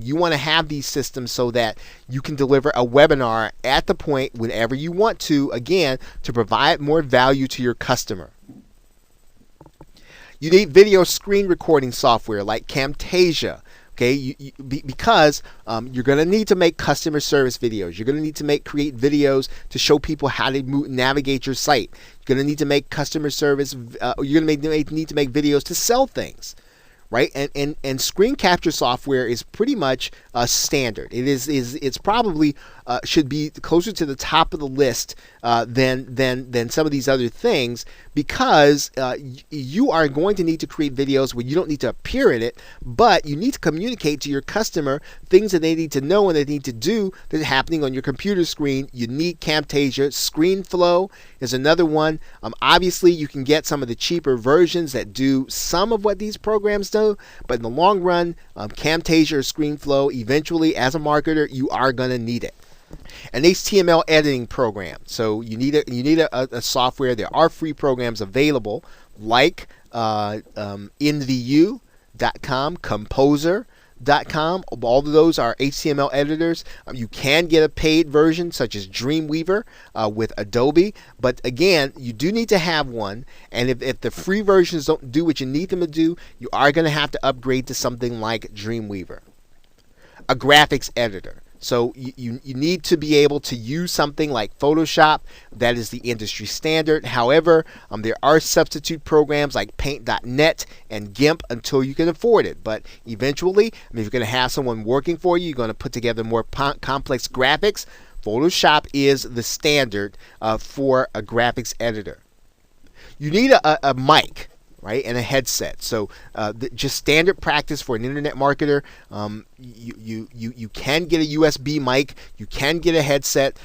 you want to have these systems so that you can deliver a webinar at the point whenever you want to, again, to provide more value to your customer. You need video screen recording software like Camtasia. Okay, because you're going to need to make customer service videos. You're going to need to create videos to show people how to navigate your site. You're going to need to make customer service. You're going to need to make videos to sell things, right? And screen capture software is pretty much standard. It's probably should be closer to the top of the list than some of these other things, because you are going to need to create videos where you don't need to appear in it, but you need to communicate to your customer things that they need to know and they need to do that's happening on your computer screen, you need Camtasia. ScreenFlow is another one. Obviously, you can get some of the cheaper versions that do some of what these programs do, but in the long run, Camtasia or ScreenFlow, eventually, as a marketer, you are going to need it. An HTML editing program. So you need a software. There are free programs available like InView.com, Composer.com. All of those are HTML editors. You can get a paid version such as Dreamweaver with Adobe, but again, you do need to have one, and if the free versions don't do what you need them to do, you are going to have to upgrade to something like Dreamweaver. A graphics editor. So you need to be able to use something like Photoshop. That is the industry standard. However, there are substitute programs like Paint.net and GIMP until you can afford it. But eventually, if you're going to have someone working for you, you're going to put together more complex graphics. Photoshop is the standard for a graphics editor. You need a mic, right, and a headset. So just standard practice for an internet marketer. You can get a USB mic. You can get a headset.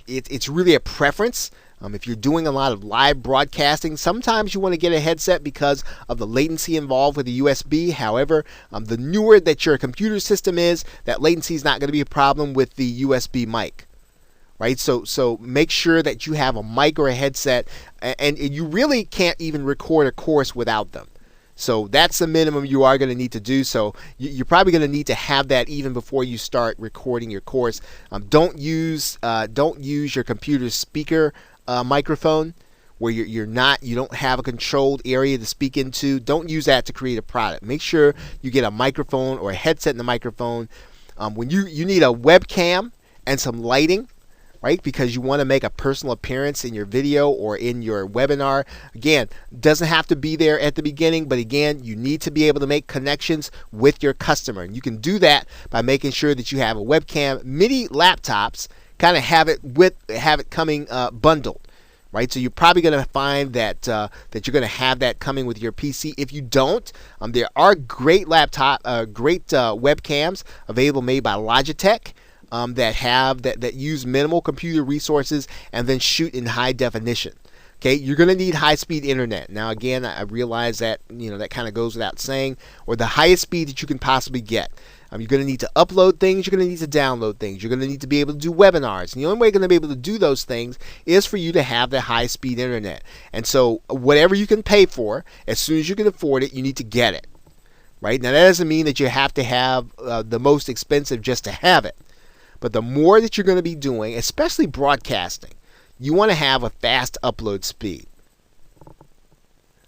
It's really a preference. If you're doing a lot of live broadcasting, sometimes you want to get a headset because of the latency involved with the USB. However, the newer that your computer system is, that latency is not going to be a problem with the USB mic. Right, so make sure that you have a mic or a headset, and you really can't even record a course without them. So that's the minimum you are going to need to do. So you're probably going to need to have that even before you start recording your course. Don't use your computer speaker microphone where you don't have a controlled area to speak into. Don't use that to create a product. Make sure you get a microphone or a headset in the microphone. When you need a webcam and some lighting, right? Because you want to make a personal appearance in your video or in your webinar. Again, doesn't have to be there at the beginning, but again, you need to be able to make connections with your customer. And you can do that by making sure that you have a webcam. Many laptops kind of have it coming bundled. Right, so you're probably going to find that you're going to have that coming with your PC. If you don't, there are great webcams available made by Logitech. That use minimal computer resources and then shoot in high definition. Okay, you're going to need high-speed internet. Now, again, I realize that that kind of goes without saying, or the highest speed that you can possibly get. You're going to need to upload things. You're going to need to download things. You're going to need to be able to do webinars. And the only way you're going to be able to do those things is for you to have the high-speed internet. And so, whatever you can pay for, as soon as you can afford it, you need to get it. Right now, that doesn't mean that you have to have the most expensive just to have it. But the more that you're going to be doing, especially broadcasting, you want to have a fast upload speed.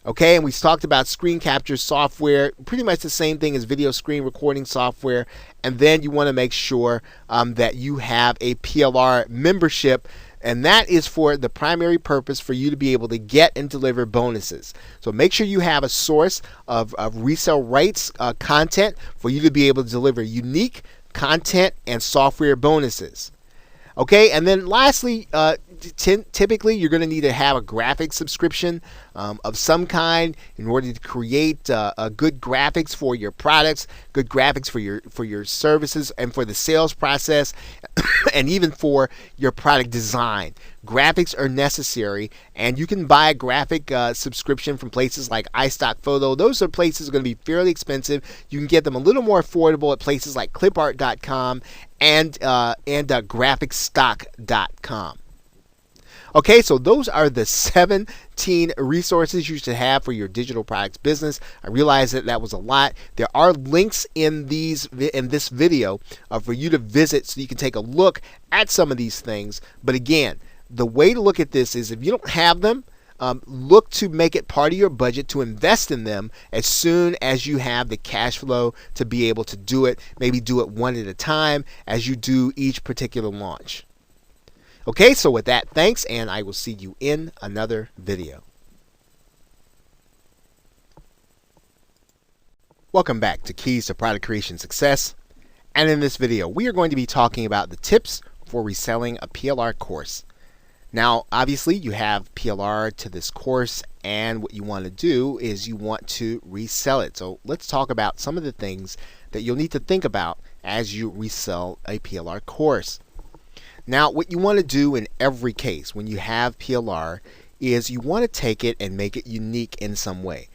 Okay, and we talked about screen capture software, pretty much the same thing as video screen recording software. And then you want to make sure that you have a PLR membership, and that is for the primary purpose for you to be able to get and deliver bonuses. So make sure you have a source of resale rights content for you to be able to deliver unique content and software bonuses. Okay, and then lastly, typically you're going to need to have a graphic subscription of some kind in order to create good graphics for your products, good graphics for your services, and for the sales process, and even for your product design. Graphics are necessary, and you can buy a graphic subscription from places like iStockPhoto. Those are places that are going to be fairly expensive. You can get them a little more affordable at places like Clipart.com and GraphicStock.com. Okay, so those are the 17 resources you should have for your digital products business. I realize that was a lot. There are links in this video for you to visit so you can take a look at some of these things. But again, the way to look at this is if you don't have them, look to make it part of your budget to invest in them as soon as you have the cash flow to be able to do it. Maybe do it one at a time as you do each particular launch. Okay, so with that, thanks, and I will see you in another video. Welcome back to Keys to Product Creation Success. And in this video, we are going to be talking about the tips for reselling a PLR course. Now, obviously, you have PLR to this course, and what you want to do is you want to resell it. So let's talk about some of the things that you'll need to think about as you resell a PLR course. Now, what you want to do in every case when you have PLR is you want to take it and make it unique in some way.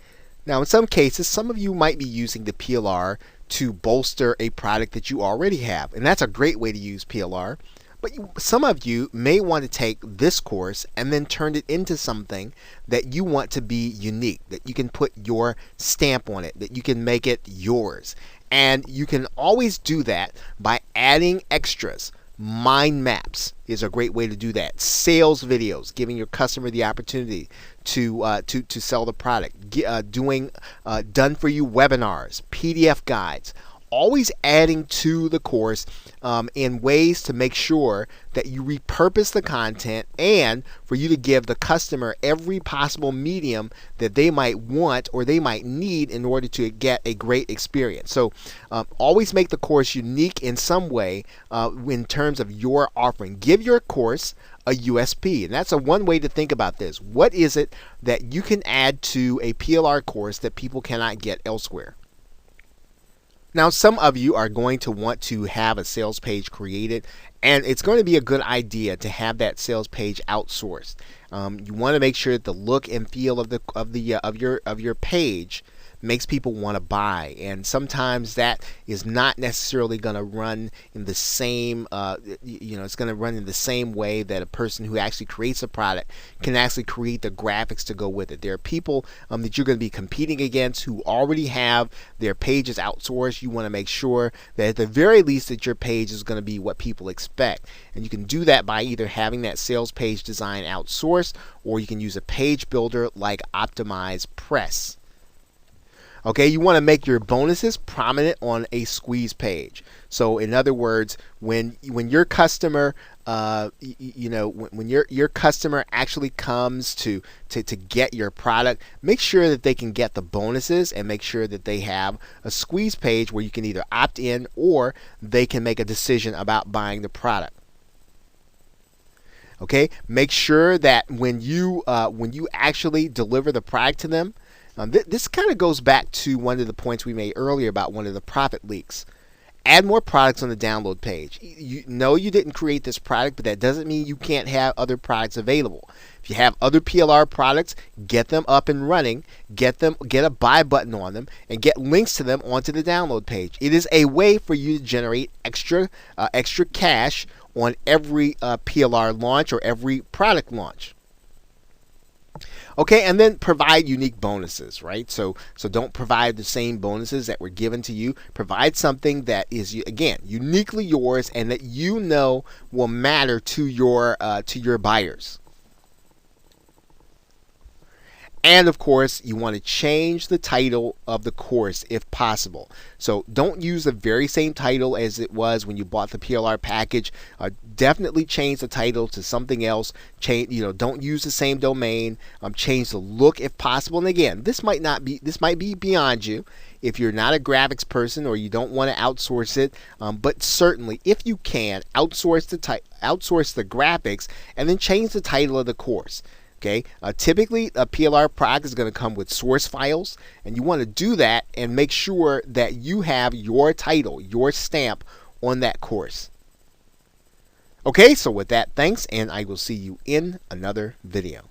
Now, in some cases, some of you might be using the PLR to bolster a product that you already have, and that's a great way to use PLR. But some of you may want to take this course and then turn it into something that you want to be unique, that you can put your stamp on it, that you can make it yours. And you can always do that by adding extras. Mind maps is a great way to do that. Sales videos, giving your customer the opportunity to sell the product. Doing done for you webinars, PDF guides. Always adding to the course in ways to make sure that you repurpose the content and for you to give the customer every possible medium that they might want or they might need in order to get a great experience. So always make the course unique in some way in terms of your offering. Give your course a USP, and that's one way to think about this. What is it that you can add to a PLR course that people cannot get elsewhere? Now, some of you are going to want to have a sales page created, and it's going to be a good idea to have that sales page outsourced. You want to make sure that the look and feel of your page makes people want to buy, and sometimes that is not necessarily going to run in the same it's going to run in the same way that a person who actually creates a product can actually create the graphics to go with it. There are people that you're going to be competing against who already have their pages outsourced. You want to make sure that at the very least that your page is going to be what people expect, and you can do that by either having that sales page design outsourced, or you can use a page builder like OptimizePress. Okay, you want to make your bonuses prominent on a squeeze page. So in other words, when your customer when your customer actually comes to get your product, make sure that they can get the bonuses and make sure that they have a squeeze page where you can either opt in or they can make a decision about buying the product. Okay, make sure that when you actually deliver the product to them, this kind of goes back to one of the points we made earlier about one of the profit leaks. Add more products on the download page. You know you didn't create this product, but that doesn't mean you can't have other products available. If you have other PLR products, get them up and running, get a buy button on them, and get links to them onto the download page. It is a way for you to generate extra cash on every PLR launch or every product launch. Okay, and then provide unique bonuses, right? So don't provide the same bonuses that were given to you. Provide something that is, again, uniquely yours and that you know will matter to your buyers. And of course, you want to change the title of the course if possible. So don't use the very same title as it was when you bought the PLR package. Definitely change the title to something else. Don't use the same domain. Change the look if possible. And again, this might be beyond you if you're not a graphics person or you don't want to outsource it. But certainly, if you can, outsource the graphics and then change the title of the course. Okay. Typically, a PLR product is going to come with source files, and you want to do that and make sure that you have your title, your stamp on that course. Okay, so with that, thanks, and I will see you in another video.